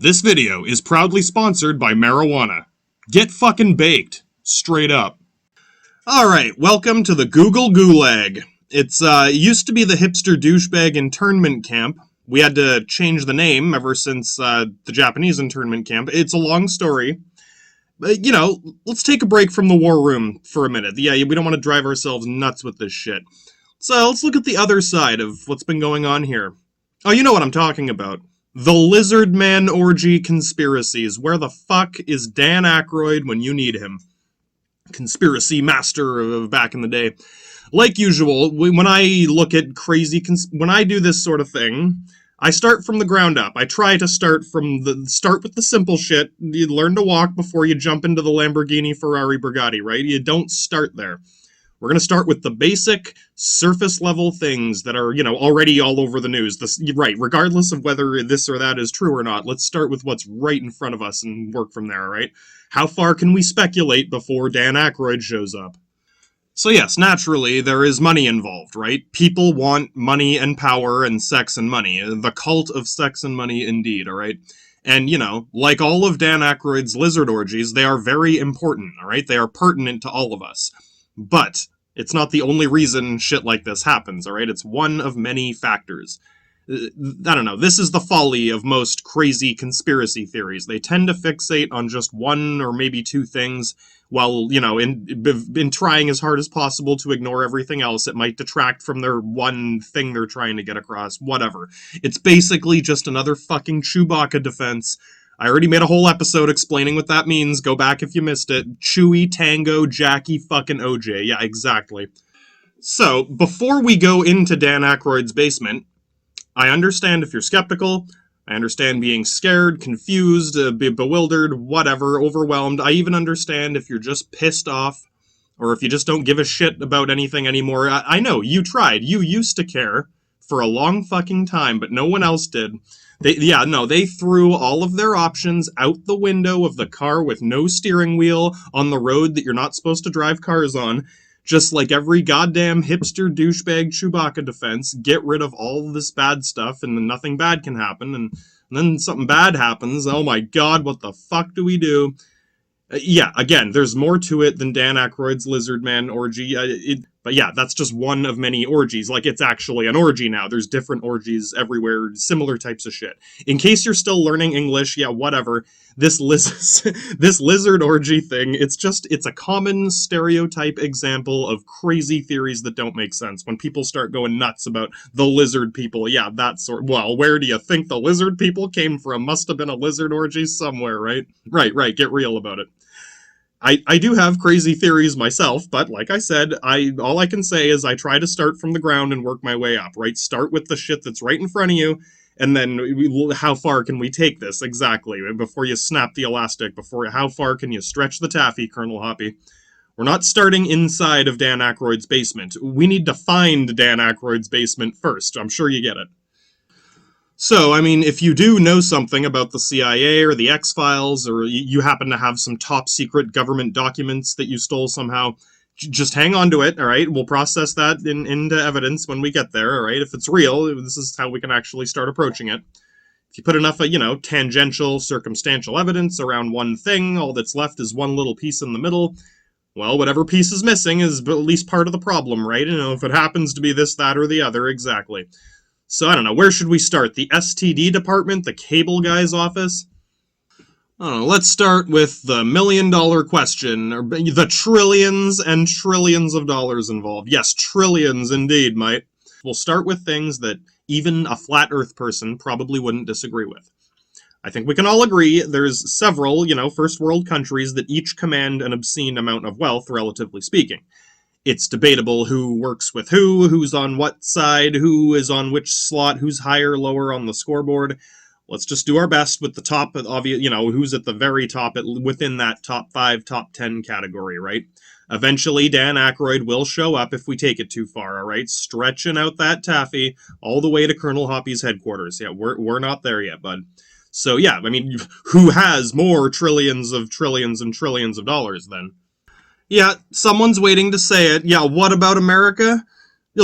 This video is proudly sponsored by marijuana. Get fucking baked. Straight up. Alright, welcome to the Google Gulag. It used to be the hipster douchebag internment camp. We had to change the name ever since the Japanese internment camp. It's a long story. But, let's take a break from the war room for a minute. Yeah, we don't want to drive ourselves nuts with this shit. So let's look at the other side of what's been going on here. Oh, you know what I'm talking about. The Lizard Man orgy conspiracies. Where the fuck is Dan Aykroyd when you need him? Conspiracy master of back in the day. Like usual, when I look at when I do this sort of thing, I start from the ground up. I try to start with the simple shit. You learn to walk before you jump into the Lamborghini, Ferrari, Bugatti, right? You don't start there. We're going to start with the basic, surface-level things that are, already all over the news. Right, regardless of whether this or that is true or not, let's start with what's right in front of us and work from there, right? How far can we speculate before Dan Aykroyd shows up? So yes, naturally, there is money involved, right? People want money and power and sex and money. The cult of sex and money indeed, all right? And, like all of Dan Aykroyd's lizard orgies, they are very important, all right? They are pertinent to all of us. But it's not the only reason shit like this happens, alright? It's one of many factors. I don't know, this is the folly of most crazy conspiracy theories. They tend to fixate on just one or maybe two things, while, in trying as hard as possible to ignore everything else. It might detract from their one thing they're trying to get across, whatever. It's basically just another fucking Chewbacca defense. I already made a whole episode explaining what that means. Go back if you missed it. Chewie, Tango, Jackie, fucking OJ. Yeah, exactly. So, before we go into Dan Aykroyd's basement, I understand if you're skeptical. I understand being scared, confused, bewildered, whatever, overwhelmed. I even understand if you're just pissed off, or if you just don't give a shit about anything anymore. I know, you tried. You used to care for a long fucking time, but no one else did. They threw all of their options out the window of the car with no steering wheel on the road that you're not supposed to drive cars on. Just like every goddamn hipster douchebag Chewbacca defense, get rid of all this bad stuff and then nothing bad can happen. And then something bad happens. Oh my god, what the fuck do we do? Again, there's more to it than Dan Aykroyd's Lizard Man orgy. But yeah, that's just one of many orgies. Like, it's actually an orgy now. There's different orgies everywhere, similar types of shit. In case you're still learning English, yeah, whatever. This lizard orgy thing, it's a common stereotype example of crazy theories that don't make sense. When people start going nuts about the lizard people, yeah, that sort. Well, where do you think the lizard people came from? Must have been a lizard orgy somewhere, right? Right, get real about it. I do have crazy theories myself, but like I said, all I can say is I try to start from the ground and work my way up, right? Start with the shit that's right in front of you, and then how far can we take this exactly before you snap the elastic? How far can you stretch the taffy, Colonel Hoppy? We're not starting inside of Dan Aykroyd's basement. We need to find Dan Aykroyd's basement first. I'm sure you get it. So, if you do know something about the CIA or the X-Files, or you happen to have some top-secret government documents that you stole somehow, just hang on to it, alright? We'll process that into evidence when we get there, alright? If it's real, this is how we can actually start approaching it. If you put enough, tangential, circumstantial evidence around one thing, all that's left is one little piece in the middle. Well, whatever piece is missing is at least part of the problem, right? If it happens to be this, that, or the other, exactly. So, I don't know, where should we start? The STD department? The cable guy's office? I don't know, let's start with the million-dollar question, or the trillions and trillions of dollars involved. Yes, trillions indeed, mate. We'll start with things that even a flat earth person probably wouldn't disagree with. I think we can all agree there's several, first world countries that each command an obscene amount of wealth, relatively speaking. It's debatable who works with who's on what side, who is on which slot, who's higher, lower on the scoreboard. Let's just do our best with the top, who's at the very top within that top 5, top 10 category, right? Eventually, Dan Aykroyd will show up if we take it too far, all right? Stretching out that taffy all the way to Colonel Hoppy's headquarters. Yeah, we're not there yet, bud. So yeah, who has more trillions and trillions of dollars then? Yeah, someone's waiting to say it. Yeah, what about America?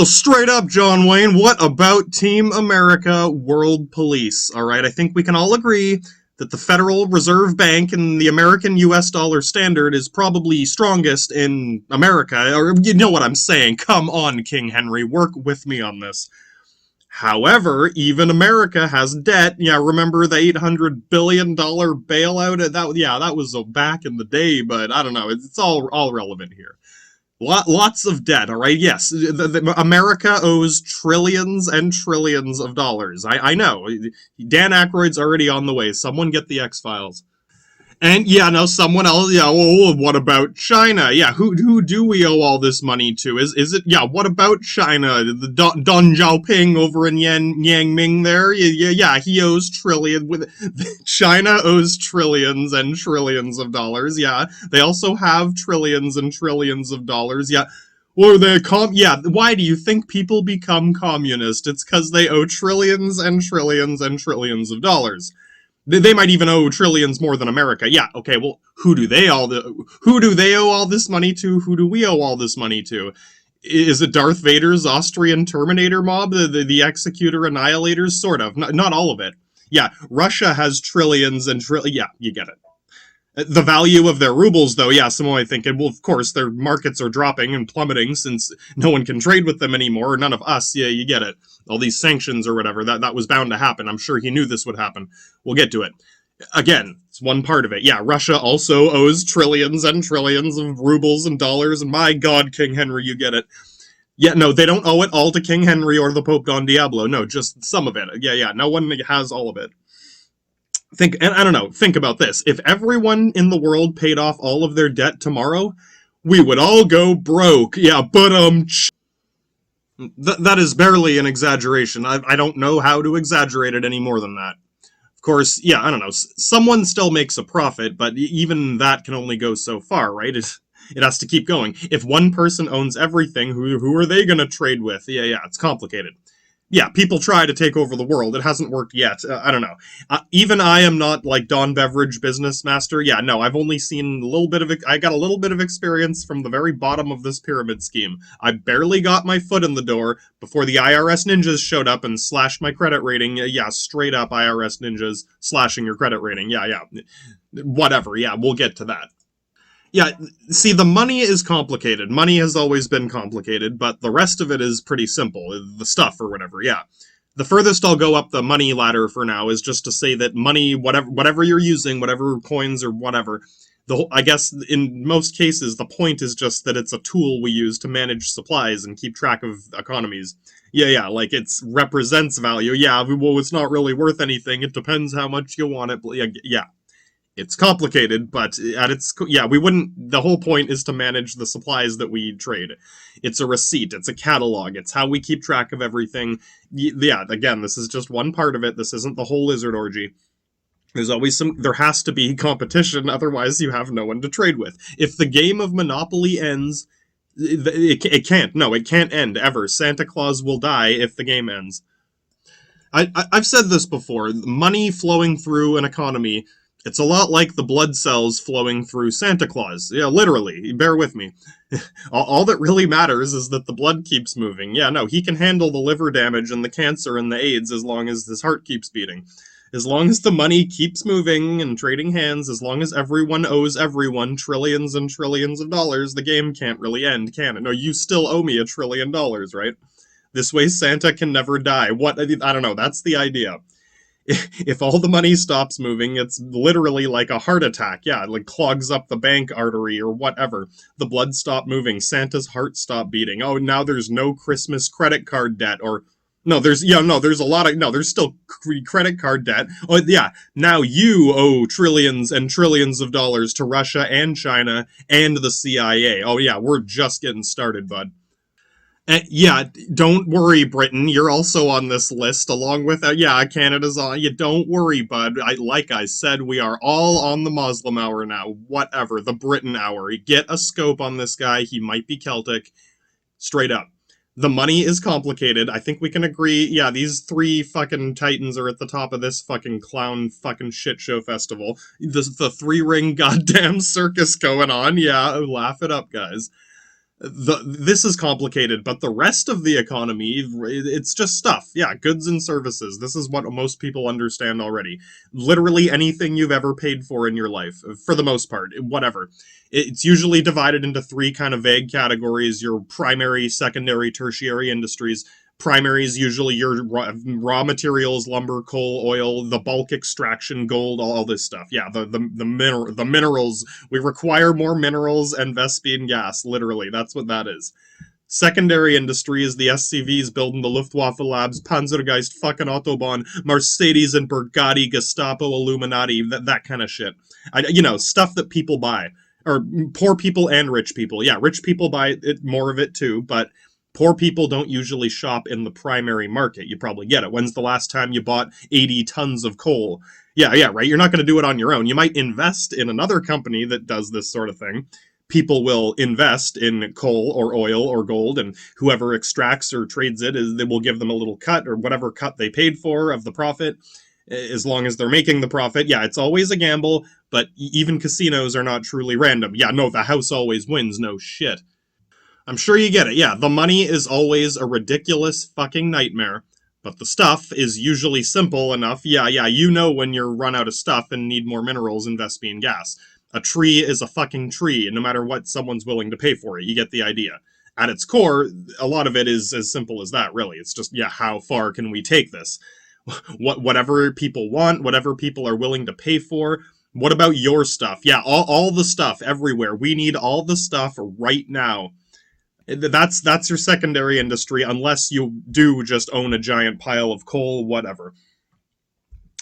Straight up, John Wayne, what about Team America World Police? Alright, I think we can all agree that the Federal Reserve Bank and the American US dollar standard is probably strongest in America, or you know what I'm saying. Come on, King Henry, work with me on this. However, even America has debt. Yeah, remember the $800 billion bailout? That was back in the day, but I don't know. It's all relevant here. Lots of debt, all right? Yes, America owes trillions and trillions of dollars. I know. Dan Aykroyd's already on the way. Someone get the X-Files. And yeah, no, someone else. Yeah, well, what about China? Yeah, who do we owe all this money to? Is it? Yeah, what about China? The Deng Xiaoping over in Yangming there. Yeah, he owes China owes trillions and trillions of dollars. Yeah, they also have trillions and trillions of dollars. Yeah. Or yeah, why do you think people become communist? It's because they owe trillions and trillions and trillions of dollars. They might even owe trillions more than America. Yeah, okay, well, who do they owe all this money to? Who do we owe all this money to? Is it Darth Vader's Austrian Terminator mob? The Executor Annihilators? Sort of. Not all of it. Yeah, Russia has trillions and yeah, you get it. The value of their rubles, though, yeah, some might think, well, of course, their markets are dropping and plummeting since no one can trade with them anymore, none of us, yeah, you get it. All these sanctions or whatever, that was bound to happen. I'm sure he knew this would happen. We'll get to it. Again, it's one part of it. Yeah, Russia also owes trillions and trillions of rubles and dollars, and my God, King Henry, you get it. Yeah, no, they don't owe it all to King Henry or the Pope Don Diablo. No, just some of it. Yeah, no one has all of it. Think about this. If everyone in the world paid off all of their debt tomorrow, we would all go broke. Yeah, but that is barely an exaggeration. I don't know how to exaggerate it any more than that. Of course, yeah, I don't know. Someone still makes a profit, but even that can only go so far, right? It has to keep going. If one person owns everything, who are they going to trade with? Yeah, it's complicated. Yeah, people try to take over the world. It hasn't worked yet. I don't know. Even I am not like Don Beveridge business master. Yeah, no, I've only seen a little bit of it. I got a little bit of experience from the very bottom of this pyramid scheme. I barely got my foot in the door before the IRS ninjas showed up and slashed my credit rating. Yeah, straight up IRS ninjas slashing your credit rating. Yeah. Whatever. Yeah, we'll get to that. Yeah, see, the money is complicated. Money has always been complicated, but the rest of it is pretty simple. The stuff or whatever, yeah. The furthest I'll go up the money ladder for now is just to say that money, whatever you're using, whatever coins or whatever, I guess in most cases, the point is just that it's a tool we use to manage supplies and keep track of economies. Yeah, like it represents value. Yeah, well, it's not really worth anything. It depends how much you want it. Yeah. It's complicated, but the whole point is to manage the supplies that we trade. It's a receipt, it's a catalog, it's how we keep track of everything. Yeah, again, this is just one part of it. This isn't the whole lizard orgy. There has to be competition, otherwise you have no one to trade with. If the game of Monopoly ends, it can't end, ever. Santa Claus will die if the game ends. I've said this before, money flowing through an economy, it's a lot like the blood cells flowing through Santa Claus. Yeah, literally. Bear with me. All that really matters is that the blood keeps moving. Yeah, no, he can handle the liver damage and the cancer and the AIDS as long as his heart keeps beating. As long as the money keeps moving and trading hands, as long as everyone owes everyone trillions and trillions of dollars, the game can't really end, can it? No, you still owe me $1 trillion, right? This way Santa can never die. I don't know, that's the idea. If all the money stops moving, it's literally like a heart attack. Yeah, it like clogs up the bank artery or whatever. The blood stopped moving. Santa's heart stopped beating. Oh, now there's no Christmas credit card debt. Or there's still credit card debt. Oh, yeah, now you owe trillions and trillions of dollars to Russia and China and the CIA. Oh, yeah, we're just getting started, bud. Yeah, don't worry, Britain. You're also on this list, along with, Canada's on. Yeah, don't worry, bud. Like I said, we are all on the Muslim hour now. Whatever, the Britain hour. Get a scope on this guy. He might be Celtic. Straight up. The money is complicated. I think we can agree. Yeah, these three fucking titans are at the top of this fucking clown fucking shit show festival. The three-ring goddamn circus going on. Yeah, laugh it up, guys. This is complicated, but the rest of the economy, it's just stuff. Yeah, goods and services. This is what most people understand already. Literally anything you've ever paid for in your life, for the most part, whatever. It's usually divided into three kind of vague categories: your primary, secondary, tertiary industries. Primary is usually your raw materials, lumber, coal, oil, the bulk extraction, gold, all this stuff. Yeah, the minerals. We require more minerals and Vespian gas. Literally, that's what that is. Secondary industry is the SCVs building the Luftwaffe labs, Panzergeist, fucking Autobahn, Mercedes and Bugatti, Gestapo, Illuminati, that kind of shit. Stuff that people buy. Or poor people and rich people. Yeah, rich people buy more of it too, but poor people don't usually shop in the primary market. You probably get it. When's the last time you bought 80 tons of coal? Yeah, right. You're not going to do it on your own. You might invest in another company that does this sort of thing. People will invest in coal or oil or gold, and whoever extracts or trades it, they will give them a little cut or whatever cut they paid for of the profit, as long as they're making the profit. Yeah, it's always a gamble, but even casinos are not truly random. Yeah, no, the house always wins. No shit. I'm sure you get it. Yeah, the money is always a ridiculous fucking nightmare, but the stuff is usually simple enough. Yeah, you know when you're run out of stuff and need more minerals and Vespian gas. A tree is a fucking tree, and no matter what someone's willing to pay for it, you get the idea. At its core, a lot of it is as simple as that, really. It's just, yeah, how far can we take this? Whatever people want, whatever people are willing to pay for. What about your stuff? Yeah, all the stuff everywhere. We need all the stuff right now. That's your secondary industry, unless you do just own a giant pile of coal, whatever.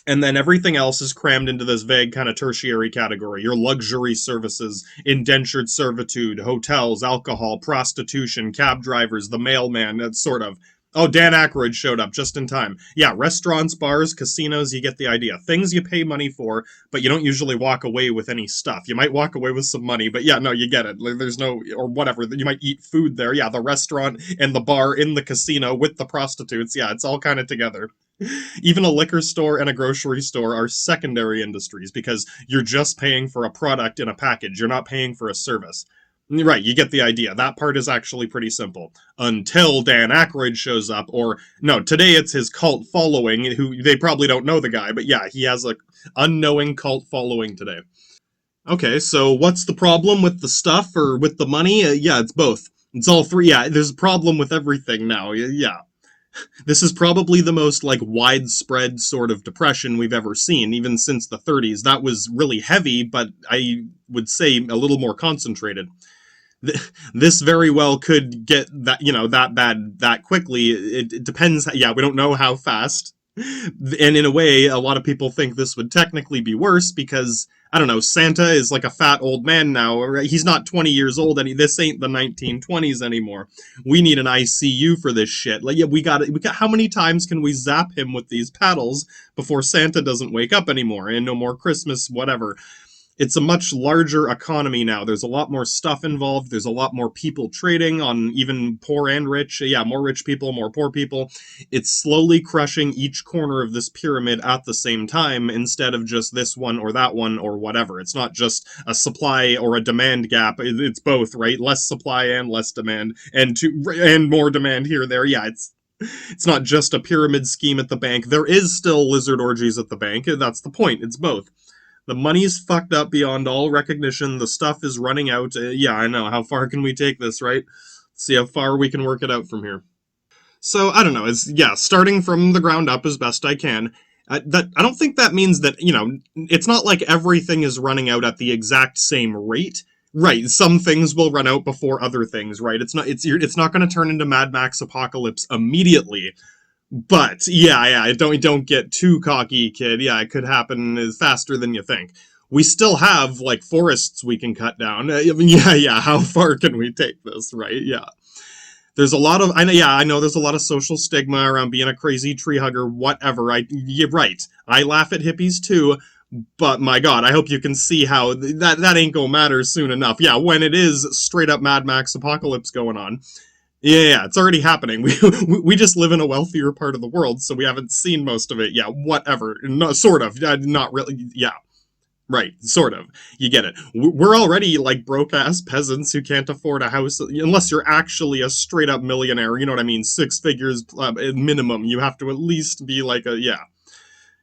And then everything else is crammed into this vague kind of tertiary category. Your luxury services, indentured servitude, hotels, alcohol, prostitution, cab drivers, the mailman, that sort of. Oh, Dan Aykroyd showed up just in time. Yeah, restaurants, bars, casinos, you get the idea. Things you pay money for, but you don't usually walk away with any stuff. You might walk away with some money, but yeah, no, you get it. There's no, or whatever. You might eat food there. Yeah, the restaurant and the bar in the casino with the prostitutes. Yeah, it's all kind of together. Even a liquor store and a grocery store are secondary industries because you're just paying for a product in a package. You're not paying for a service. Right, you get the idea. That part is actually pretty simple. Until Dan Aykroyd shows up, or, no, today it's his cult following, who, they probably don't know the guy, but yeah, he has a unknowing cult following today. Okay, so what's the problem with the stuff, or with the money? Yeah, it's both. It's all three. Yeah, there's a problem with everything now. Yeah. This is probably the most, like, widespread sort of depression we've ever seen, even since the 30s. That was really heavy, but I would say a little more concentrated. This very well could get that bad that quickly. It depends. Yeah, we don't know how fast. And in a way, a lot of people think this would technically be worse because, I don't know, Santa is like a fat old man now. He's not 20 years old, and this ain't the 1920s anymore. We need an ICU for this shit. Like, yeah, we got. How many times can we zap him with these paddles before Santa doesn't wake up anymore, and no more Christmas, whatever? It's a much larger economy now. There's a lot more stuff involved. There's a lot more people trading on even poor and rich. Yeah, more rich people, more poor people. It's slowly crushing each corner of this pyramid at the same time instead of just this one or that one or whatever. It's not just a supply or a demand gap. It's both, right? Less supply and less demand, and more demand here or there. Yeah, it's not just a pyramid scheme at the bank. There is still lizard orgies at the bank. That's the point. It's both. The money's fucked up beyond all recognition. The stuff is running out. Yeah, I know. How far can we take this, right? See how far we can work it out from here. So, I don't know. Starting from the ground up as best I can. I don't think that means that, it's not like everything is running out at the exact same rate. Right, some things will run out before other things, right? It's not going to turn into Mad Max Apocalypse immediately. But yeah, don't get too cocky, kid. Yeah, it could happen faster than you think. We still have like forests we can cut down. Yeah. How far can we take this? Right? Yeah. There's a lot of I know there's a lot of social stigma around being a crazy tree hugger. Whatever. You're right. I laugh at hippies too. But my God, I hope you can see how that ain't gonna matter soon enough. Yeah, when it is straight up Mad Max Apocalypse going on. Yeah, it's already happening. We just live in a wealthier part of the world, so we haven't seen most of it. Yeah, whatever. No, sort of. Not really. Yeah. Right, sort of. You get it. We're already like broke-ass peasants who can't afford a house unless you're actually a straight-up millionaire. You know what I mean? Six figures minimum. You have to at least be like a, yeah.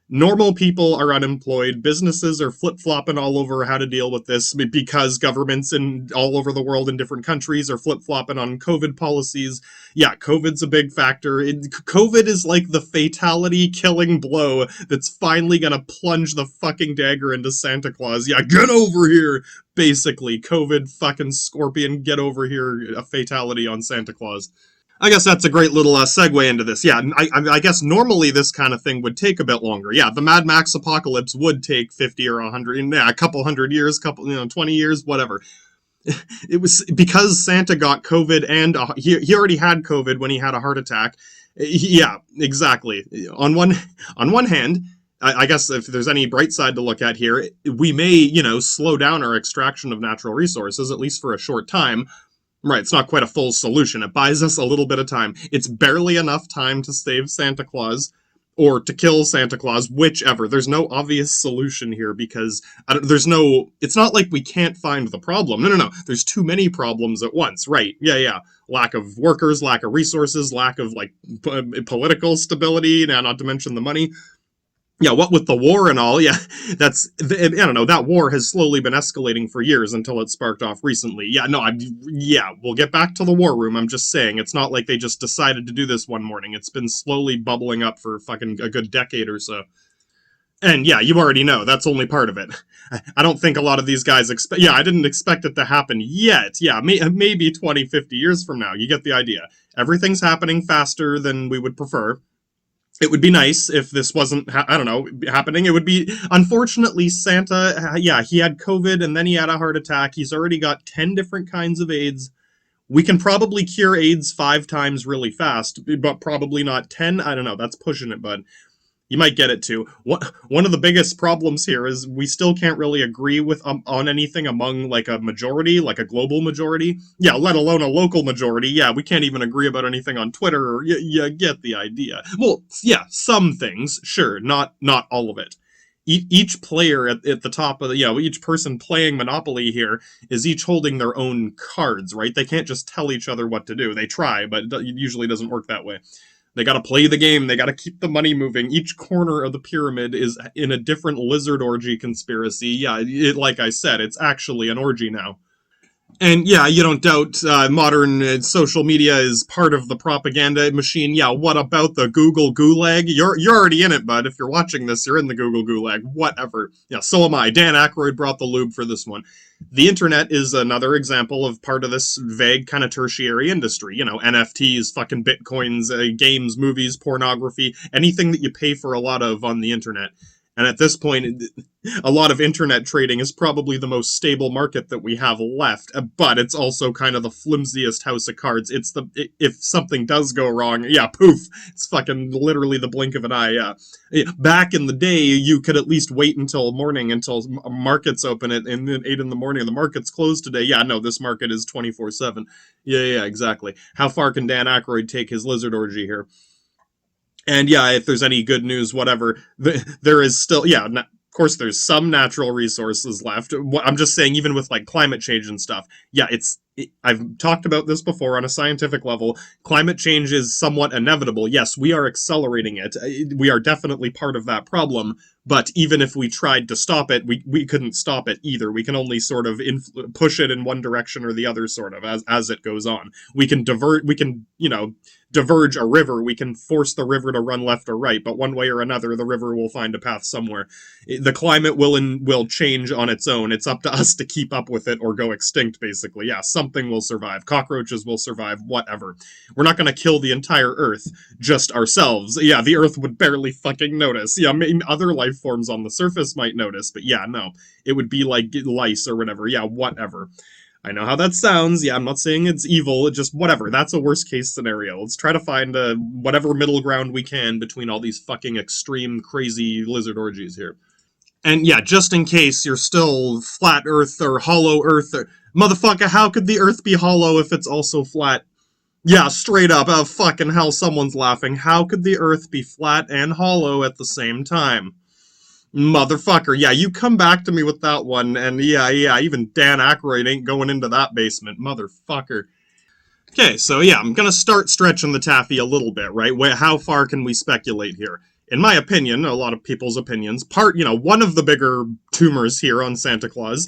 Normal people are unemployed. Businesses are flip-flopping all over how to deal with this because governments in all over the world in different countries are flip-flopping on COVID policies. Yeah, COVID's a big factor. COVID is like the fatality killing blow that's finally gonna plunge the fucking dagger into Santa Claus. Yeah, get over here! Basically, COVID fucking scorpion, get over here, a fatality on Santa Claus. I guess that's a great little segue into this. Yeah, I guess normally this kind of thing would take a bit longer. Yeah, the Mad Max apocalypse would take 50 or 100, yeah, a couple hundred years, 20 years, whatever. It was because Santa got COVID and he already had COVID when he had a heart attack. Yeah, exactly. On one hand, I guess if there's any bright side to look at here, we may, slow down our extraction of natural resources, at least for a short time. Right, it's not quite a full solution. It buys us a little bit of time. It's barely enough time to save Santa Claus or to kill Santa Claus, whichever. There's no obvious solution here because it's not like we can't find the problem. No. There's too many problems at once. Right, yeah. Lack of workers, lack of resources, lack of, political stability, not to mention the money. Yeah, what with the war and all, yeah, I don't know, that war has slowly been escalating for years until it sparked off recently. Yeah, no, we'll get back to the war room. I'm just saying, it's not like they just decided to do this one morning. It's been slowly bubbling up for fucking a good decade or so. And yeah, you already know, that's only part of it. I don't think a lot of these guys I didn't expect it to happen yet. Yeah, maybe 20, 50 years from now. You get the idea. Everything's happening faster than we would prefer. It would be nice if this wasn't, happening. It would be, unfortunately, Santa, he had COVID and then he had a heart attack. He's already got 10 different kinds of AIDS. We can probably cure AIDS 5 times really fast, but probably not 10. I don't know, that's pushing it, bud. You might get it too. One of the biggest problems here is we still can't really agree with on anything among a majority, like a global majority. Yeah, let alone a local majority. Yeah, we can't even agree about anything on Twitter. You get the idea. Well, yeah, some things, sure, not all of it. Each player at the top of each person playing Monopoly here is each holding their own cards, right? They can't just tell each other what to do. They try, but it usually doesn't work that way. They gotta play the game, they gotta keep the money moving. Each corner of the pyramid is in a different lizard orgy conspiracy. Yeah, like I said, it's actually an orgy now. And yeah, you don't doubt modern social media is part of the propaganda machine. Yeah, what about the Google Gulag? You're already in it, bud. If you're watching this, you're in the Google Gulag. Whatever. Yeah, so am I. Dan Aykroyd brought the lube for this one. The internet is another example of part of this vague kind of tertiary industry. NFTs, fucking bitcoins, games, movies, pornography, anything that you pay for a lot of on the internet. And at this point, a lot of internet trading is probably the most stable market that we have left, but it's also kind of the flimsiest house of cards. If something does go wrong, yeah, poof, it's fucking literally the blink of an eye, yeah. Back in the day, you could at least wait until morning, until markets open at 8 in the morning, and the market's closed today. Yeah, no, this market is 24/7. Yeah, exactly. How far can Dan Aykroyd take his lizard orgy here? And yeah, if there's any good news, whatever, there is still, of course, there's some natural resources left. I'm just saying, even with climate change and stuff, yeah, I've talked about this before on a scientific level. Climate change is somewhat inevitable. Yes, we are accelerating it. We are definitely part of that problem. But even if we tried to stop it, we couldn't stop it either. We can only sort of push it in one direction or the other, sort of, as it goes on. We can diverge a river. We can force the river to run left or right, but one way or another, the river will find a path somewhere. The climate will change on its own. It's up to us to keep up with it or go extinct, basically. Yeah, something will survive. Cockroaches will survive, whatever. We're not going to kill the entire Earth, just ourselves. Yeah, the Earth would barely fucking notice. Yeah, maybe other life forms on the surface might notice, but yeah, no. It would be like lice or whatever. Yeah, whatever. I know how that sounds. Yeah, I'm not saying it's evil. Just whatever. That's a worst case scenario. Let's try to find whatever middle ground we can between all these fucking extreme, crazy lizard orgies here. And yeah, just in case you're still flat Earth or hollow Earth, motherfucker, how could the Earth be hollow if it's also flat? Yeah, straight up. Oh, fucking hell, someone's laughing. How could the Earth be flat and hollow at the same time? Motherfucker, yeah, you come back to me with that one, and yeah, even Dan Aykroyd ain't going into that basement, motherfucker. Okay, so yeah, I'm gonna start stretching the taffy a little bit, right? How far can we speculate here? In my opinion, a lot of people's opinions, one of the bigger tumors here on Santa Claus.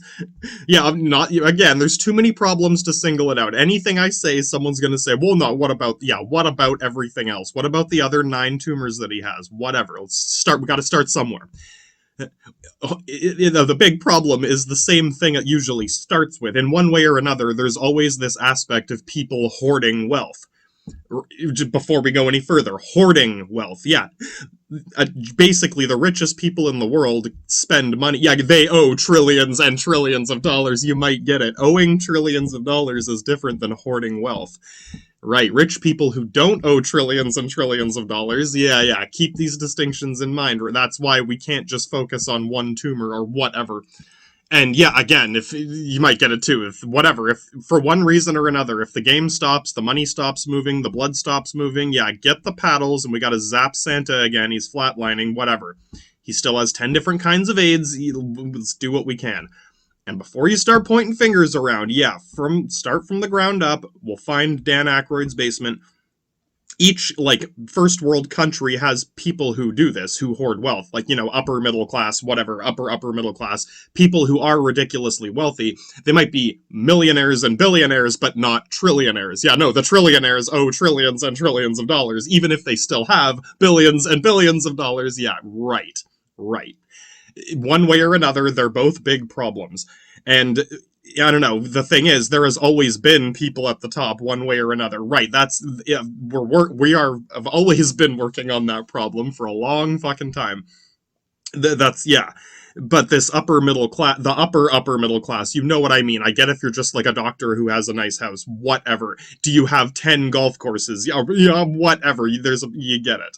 Yeah, I'm not, again, there's too many problems to single it out. Anything I say, someone's gonna say, well, no, what about everything else? What about the other 9 tumors that he has? Whatever, we gotta start somewhere. The big problem is the same thing it usually starts with. In one way or another, there's always this aspect of people hoarding wealth. Before we go any further, hoarding wealth. Yeah. Basically, the richest people in the world spend money. Yeah, they owe trillions and trillions of dollars. You might get it. Owing trillions of dollars is different than hoarding wealth. Right, rich people who don't owe trillions and trillions of dollars, yeah, keep these distinctions in mind. That's why we can't just focus on one tumor or whatever. And yeah, again, if you might get it too, if for one reason or another, if the game stops, the money stops moving, the blood stops moving, yeah, get the paddles and we gotta zap Santa again, he's flatlining, whatever. He still has 10 different kinds of AIDS, let's do what we can. And before you start pointing fingers around, yeah, start from the ground up. We'll find Dan Aykroyd's basement. Each, first world country has people who do this, who hoard wealth. Upper middle class, whatever, upper middle class. People who are ridiculously wealthy. They might be millionaires and billionaires, but not trillionaires. Yeah, no, the trillionaires owe trillions and trillions of dollars, even if they still have billions and billions of dollars. Yeah, right. One way or another, they're both big problems. And I don't know, the thing is, there has always been people at the top one way or another. Right, have always been working on that problem for a long fucking time. But this upper middle class, the upper middle class, you know what I mean. I get if you're just like a doctor who has a nice house, whatever. Do you have 10 golf courses? Yeah, whatever. You get it.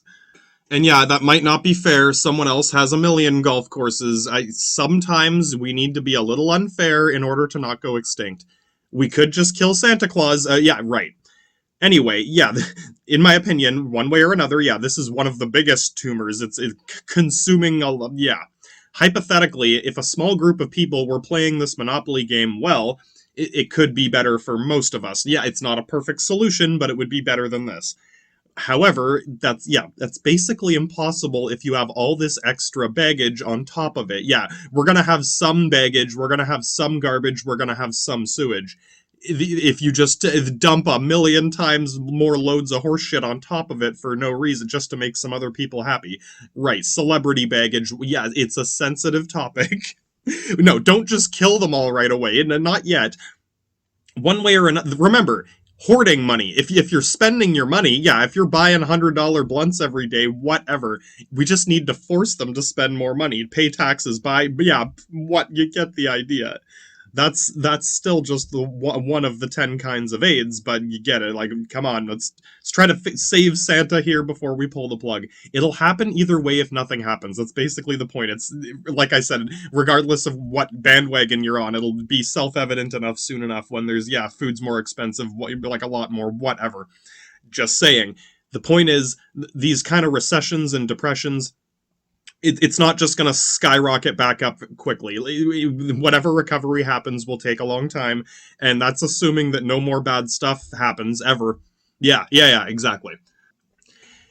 And yeah, that might not be fair. Someone else has 1,000,000 golf courses. Sometimes we need to be a little unfair in order to not go extinct. We could just kill Santa Claus. Yeah, right. Anyway, yeah, in my opinion, one way or another, yeah, this is one of the biggest tumors. It's consuming a lot. Yeah. Hypothetically, if a small group of people were playing this Monopoly game well, it could be better for most of us. Yeah, it's not a perfect solution, but it would be better than this. However, that's basically impossible if you have all this extra baggage on top of it. Yeah, we're going to have some baggage, we're going to have some garbage, we're going to have some sewage. If you just dump 1,000,000 times more loads of horse shit on top of it for no reason, just to make some other people happy. Right, celebrity baggage, yeah, it's a sensitive topic. No, don't just kill them all right away, not yet. One way or another, remember, hoarding money. If you're spending your money, yeah, if you're buying $100 blunts every day, whatever, we just need to force them to spend more money, pay taxes, you get the idea. That's still just one of the 10 kinds of AIDS, but you get it. Come on, let's try to save Santa here before we pull the plug. It'll happen either way if nothing happens. That's basically the point. It's, like I said, regardless of what bandwagon you're on, it'll be self-evident enough soon enough when there's, food's more expensive, a lot more, whatever. Just saying. The point is, these kind of recessions and depressions, it's not just going to skyrocket back up quickly. Whatever recovery happens will take a long time, and that's assuming that no more bad stuff happens ever. Yeah, exactly.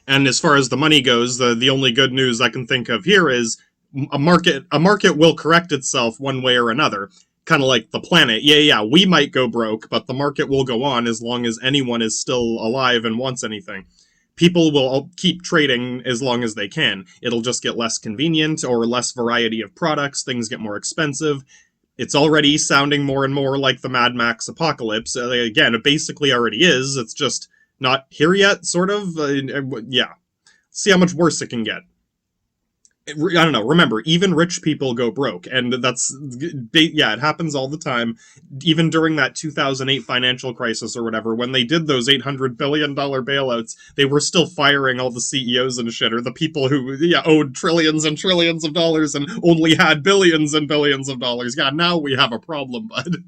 And as far as the money goes, the only good news I can think of here is a market will correct itself one way or another. Kind of like the planet. Yeah, we might go broke, but the market will go on as long as anyone is still alive and wants anything. People will keep trading as long as they can. It'll just get less convenient or less variety of products. Things get more expensive. It's already sounding more and more like the Mad Max apocalypse. Again, it basically already is. It's just not here yet, sort of. Yeah. See how much worse it can get. I don't know, remember, even rich people go broke, and it happens all the time. Even during that 2008 financial crisis or whatever, when they did those $800 billion bailouts, they were still firing all the CEOs and shit, or the people who, owed trillions and trillions of dollars and only had billions and billions of dollars. Yeah, now we have a problem, bud.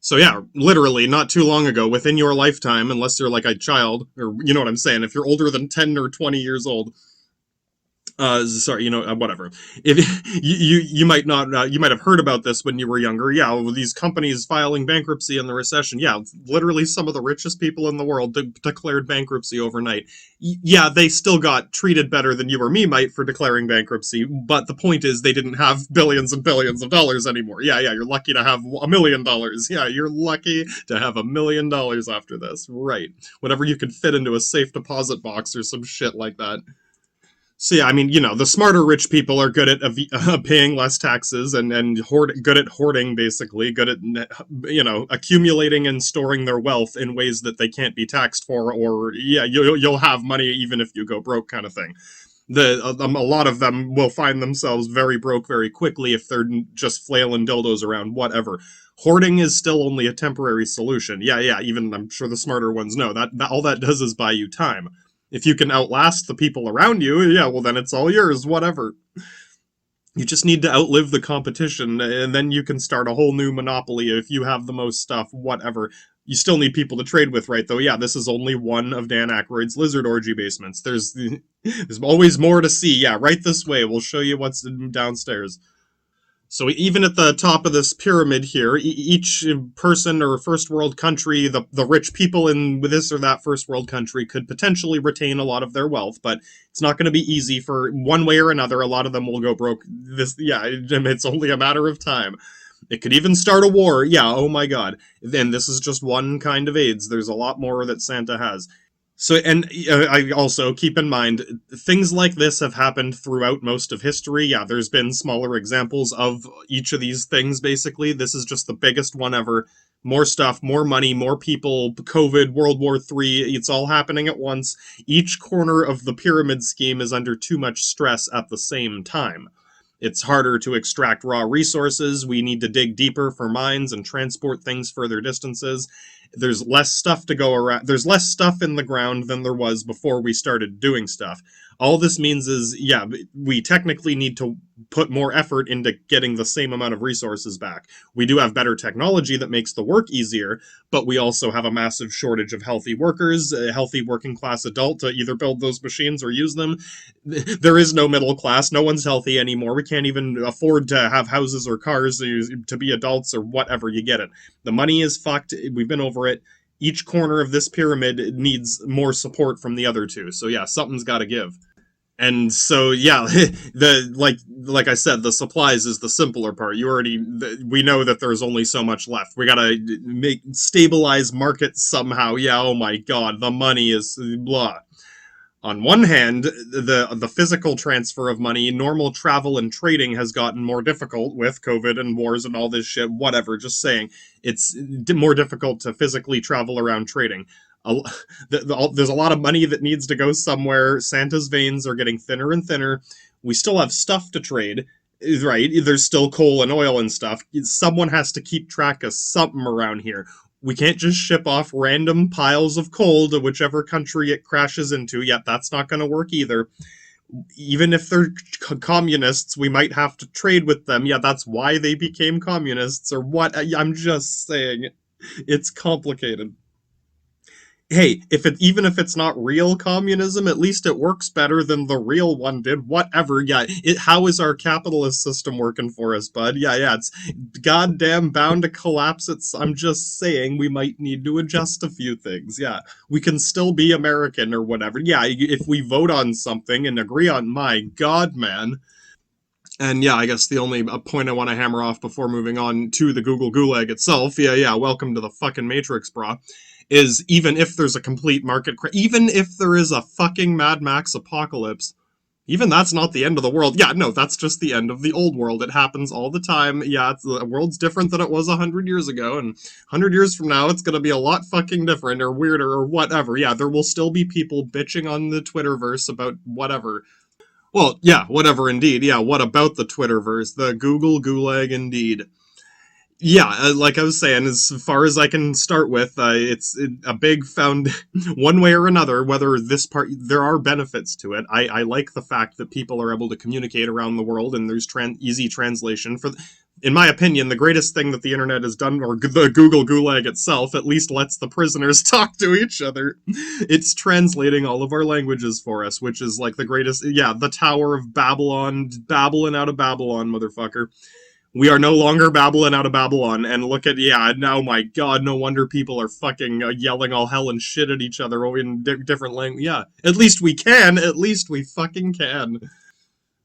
So yeah, literally, not too long ago, within your lifetime, unless you're like a child, or you know what I'm saying, if you're older than 10 or 20 years old, Sorry, whatever. If you might not, you might have heard about this when you were younger. Yeah, well, these companies filing bankruptcy in the recession. Yeah, literally some of the richest people in the world declared bankruptcy overnight. Yeah, they still got treated better than you or me might for declaring bankruptcy. But the point is, they didn't have billions and billions of dollars anymore. Yeah, you're lucky to have $1 million. Yeah, you're lucky to have $1 million after this. Right, whatever you could fit into a safe deposit box or some shit like that. So yeah, I mean, the smarter rich people are good at paying less taxes and good at hoarding, basically, good at accumulating and storing their wealth in ways that they can't be taxed for, or yeah, you'll have money even if you go broke, kind of thing. A lot of them will find themselves very broke very quickly if they're just flailing dildos around, whatever. Hoarding is still only a temporary solution. Yeah, even I'm sure the smarter ones know that all that does is buy you time. If you can outlast the people around you, yeah, well then it's all yours, whatever. You just need to outlive the competition, and then you can start a whole new monopoly if you have the most stuff, whatever. You still need people to trade with, right, though? Yeah, this is only one of Dan Aykroyd's lizard orgy basements. There's always more to see. Yeah, right this way. We'll show you what's downstairs. So even at the top of this pyramid here, each person or first world country, the rich people in this or that first world country could potentially retain a lot of their wealth, but it's not going to be easy for one way or another. A lot of them will go broke. It's only a matter of time. It could even start a war. Yeah, oh my god. Then this is just one kind of AIDS. There's a lot more that Santa has. So, and I also keep in mind, things like this have happened throughout most of history. Yeah, there's been smaller examples of each of these things, basically. This is just the biggest one ever. More stuff, more money, more people, COVID, World War III, it's all happening at once. Each corner of the pyramid scheme is under too much stress at the same time. It's harder to extract raw resources. We need to dig deeper for mines and transport things further distances. There's less stuff to go around. There's less stuff in the ground than there was before we started doing stuff. All this means is, yeah, we technically need to put more effort into getting the same amount of resources back. We do have better technology that makes the work easier, but we also have a massive shortage of healthy workers, a healthy working class adult to either build those machines or use them. There is no middle class. No one's healthy anymore. We can't even afford to have houses or cars to be adults or whatever. You get it. The money is fucked. We've been over it. Each corner of this pyramid needs more support from the other two. So yeah, something's got to give. And so yeah, like I said, the supplies is the simpler part. We know that there's only so much left. We gotta stabilize markets somehow. Yeah, oh my god, the money is blah. On one hand, the physical transfer of money, normal travel and trading has gotten more difficult with COVID and wars and all this shit, whatever, just saying. It's more difficult to physically travel around trading. There's a lot of money that needs to go somewhere. Santa's veins are getting thinner and thinner. We still have stuff to trade, right? There's still coal and oil and stuff. Someone has to keep track of something around here. We can't just ship off random piles of coal to whichever country it crashes into. Yet that's not going to work either. Even if they're communists, we might have to trade with them. Yeah, that's why they became communists, or what? I'm just saying. It's complicated. Hey, even if it's not real communism, at least it works better than the real one did. Whatever, yeah. How is our capitalist system working for us, bud? Yeah, it's goddamn bound to collapse. I'm just saying we might need to adjust a few things. Yeah, we can still be American or whatever. Yeah, if we vote on something and agree on, my god, man. And yeah, I guess the only point I want to hammer off before moving on to the Google Gulag itself, yeah, welcome to the fucking Matrix, brah, is even if there's a complete market even if there is a fucking Mad Max apocalypse, even that's not the end of the world. Yeah, no, that's just the end of the old world. It happens all the time. Yeah, the world's different than it was 100 years ago, and 100 years from now, it's going to be a lot fucking different or weirder or whatever. Yeah, there will still be people bitching on the Twitterverse about whatever. Well, yeah, whatever indeed. Yeah, what about the Twitterverse? The Google Gulag indeed. Yeah, like I was saying, as far as I can start with, it's a big found one way or another, whether this part, there are benefits to it. I like the fact that people are able to communicate around the world and there's easy translation in my opinion, the greatest thing that the internet has done, or the Google Gulag itself, at least lets the prisoners talk to each other. It's translating all of our languages for us, which is like the greatest. Yeah, the Tower of Babylon, babbling out of Babylon, motherfucker. We are no longer babbling out of Babylon, and look at, yeah, now, my god, no wonder people are fucking yelling all hell and shit at each other in different language. Yeah, at least we can. At least we fucking can.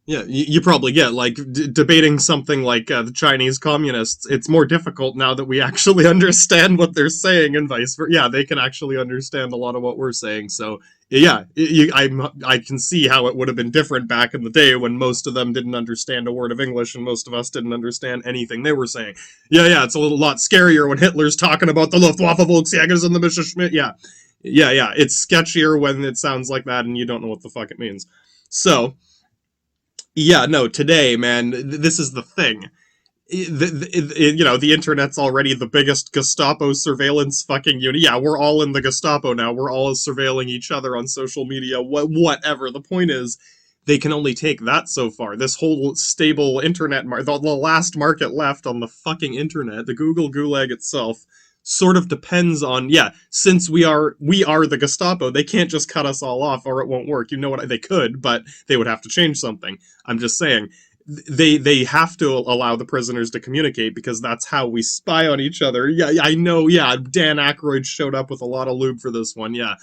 Yeah, you probably get, like, debating something like the Chinese communists. It's more difficult now that we actually understand what they're saying, and vice versa. Yeah, they can actually understand a lot of what we're saying. So, yeah, I can see how it would have been different back in the day when most of them didn't understand a word of English and most of us didn't understand anything they were saying. Yeah, it's a lot scarier when Hitler's talking about the Luftwaffe Volksjägers and the Messerschmitt. Yeah, it's sketchier when it sounds like that and you don't know what the fuck it means. So, yeah, no, today, man, this is the thing. The internet's already the biggest Gestapo surveillance fucking unit. Yeah, we're all in the Gestapo now. We're all surveilling each other on social media, whatever. The point is, they can only take that so far. This whole stable internet, the last market left on the fucking internet, the Google Gulag itself, sort of depends on, yeah, since we are the Gestapo, they can't just cut us all off or it won't work. You know what, they could, but they would have to change something. I'm just saying, they have to allow the prisoners to communicate because that's how we spy on each other. Yeah, I know, yeah, Dan Aykroyd showed up with a lot of lube for this one, yeah.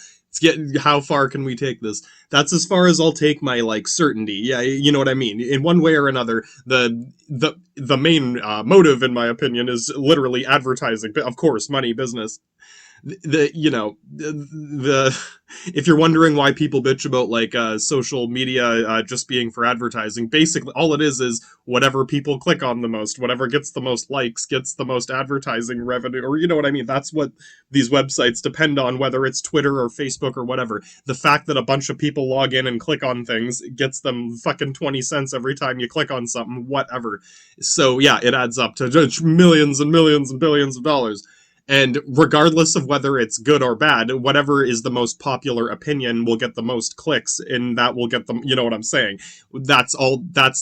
How far can we take this? That's as far as I'll take my, like, certainty. Yeah, you know what I mean. In one way or another, the main motive, in my opinion, is literally advertising. Of course, money, business. The if you're wondering why people bitch about, like, social media just being for advertising, basically all it is whatever people click on the most, whatever gets the most likes gets the most advertising revenue, or you know what I mean. That's what these websites depend on, whether it's Twitter or Facebook or whatever. The fact that a bunch of people log in and click on things gets them fucking 20 cents every time you click on something, whatever. So yeah, it adds up to millions and millions and billions of dollars. And regardless of whether it's good or bad, whatever is the most popular opinion will get the most clicks, and that will get them, you know what I'm saying? That's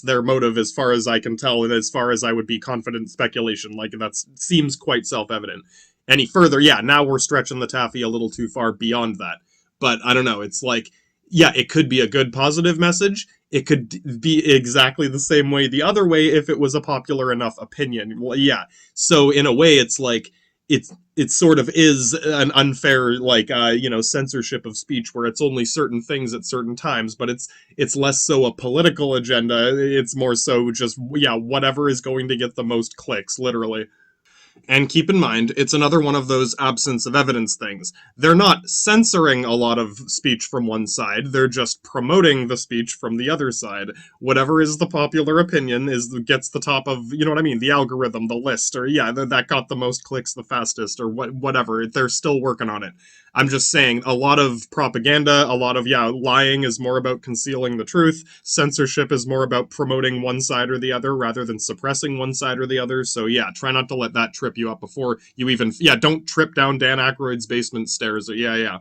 their motive as far as I can tell, and as far as I would be confident speculation. Like, that seems quite self-evident. Any further, yeah, now we're stretching the taffy a little too far beyond that. But I don't know, it's like, yeah, it could be a good positive message. It could be exactly the same way the other way if it was a popular enough opinion. Well, yeah. So in a way, it's like, it sort of is an unfair, like, censorship of speech where it's only certain things at certain times, but it's less so a political agenda. It's more so just, yeah, whatever is going to get the most clicks, literally. And keep in mind, it's another one of those absence of evidence things. They're not censoring a lot of speech from one side, they're just promoting the speech from the other side. Whatever is the popular opinion gets the top of, you know what I mean, the algorithm, the list, or yeah, that got the most clicks the fastest, or whatever. They're still working on it. I'm just saying, a lot of propaganda, a lot of, yeah, lying is more about concealing the truth. Censorship is more about promoting one side or the other rather than suppressing one side or the other. So yeah, try not to let that trip you up before you even, yeah, don't trip down Dan Aykroyd's basement stairs. Yeah.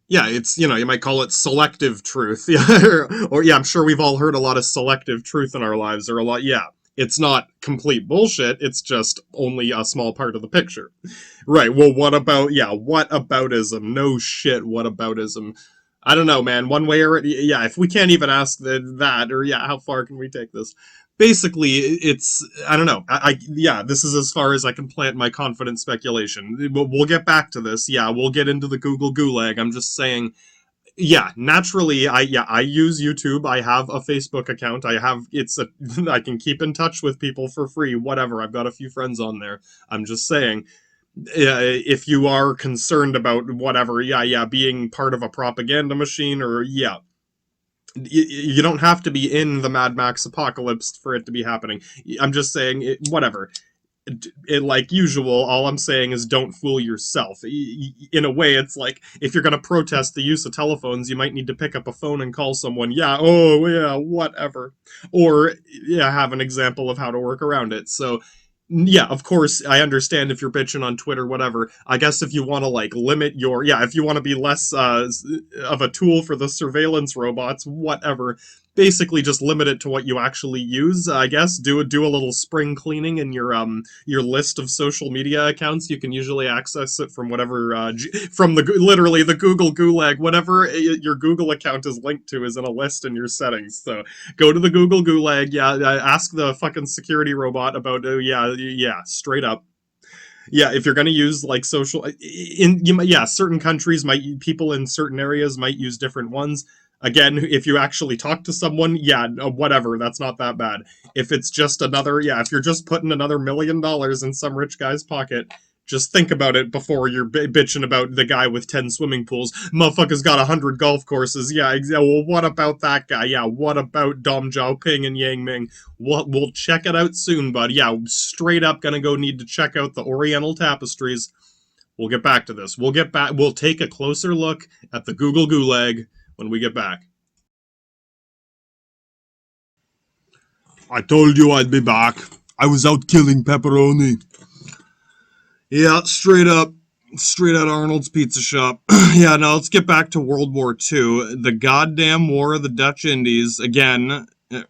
Yeah, it's, you might call it selective truth. Yeah, or yeah, I'm sure we've all heard a lot of selective truth in our lives, or a lot, yeah. It's not complete bullshit, it's just only a small part of the picture. Right, well, what aboutism? No shit, what aboutism? I don't know, man, one way or, yeah, if we can't even ask that, or yeah, how far can we take this? Basically, it's, I don't know, yeah, this is as far as I can plant my confident speculation. We'll get back to this, yeah, we'll get into the Google Gulag. I'm just saying, yeah, naturally, I use YouTube. I have a Facebook account. I can keep in touch with people for free, whatever. I've got a few friends on there. I'm just saying, if you are concerned about whatever, yeah, being part of a propaganda machine, or yeah, you don't have to be in the Mad Max apocalypse for it to be happening. I'm just saying, whatever. Like usual, all I'm saying is don't fool yourself. In a way, it's like, if you're going to protest the use of telephones, you might need to pick up a phone and call someone. Yeah, oh, yeah, whatever. Or, yeah, have an example of how to work around it. So, yeah, of course, I understand if you're bitching on Twitter, whatever. I guess if you want to, like, limit your, yeah, if you want to be less of a tool for the surveillance robots, whatever, basically just limit it to what you actually use, I guess. Do a little spring cleaning in your list of social media accounts. You can usually access it from whatever from the literally the Google Gulag. Whatever your Google account is linked to is in a list in your settings. So go to the Google Gulag. Yeah, ask the fucking security robot about. Yeah, straight up. Yeah, if you're going to use like social certain countries might, people in certain areas might use different ones. Again, if you actually talk to someone, yeah, whatever, that's not that bad. If it's just another, yeah, if you're just putting another $1 million in some rich guy's pocket, just think about it before you're bitching about the guy with 10 swimming pools. Motherfucker's got 100 golf courses. Yeah, well, what about that guy? Yeah, what about Dom Xiaoping and Yang Ming? We'll check it out soon, bud. Yeah, straight up gonna go need to check out the Oriental tapestries. We'll get back to this. We'll take a closer look at the Google Gulag when we get back. I told you I'd be back. I was out killing pepperoni. Yeah, straight up. Straight out Arnold's Pizza Shop. Yeah, now let's get back to World War II. The goddamn War of the Dutch Indies. Again,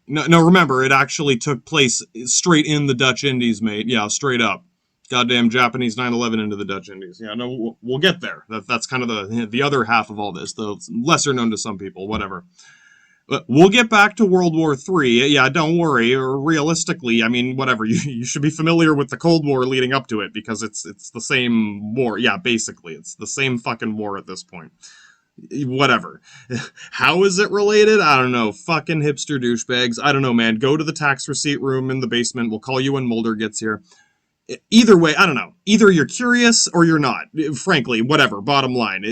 no, remember, it actually took place straight in the Dutch Indies, mate. Yeah, straight up. Goddamn Japanese 9/11 into the Dutch Indies. Yeah, no, we'll get there. That's kind of the other half of all this, though lesser known to some people, whatever. But we'll get back to World War III. Yeah, don't worry. Or realistically, I mean, whatever. You should be familiar with the Cold War leading up to it because it's the same war. Yeah, basically, it's the same fucking war at this point. Whatever. How is it related? I don't know. Fucking hipster douchebags. I don't know, man. Go to the tax receipt room in the basement. We'll call you when Mulder gets here. Either way, I don't know. Either you're curious or you're not. Frankly, whatever. Bottom line.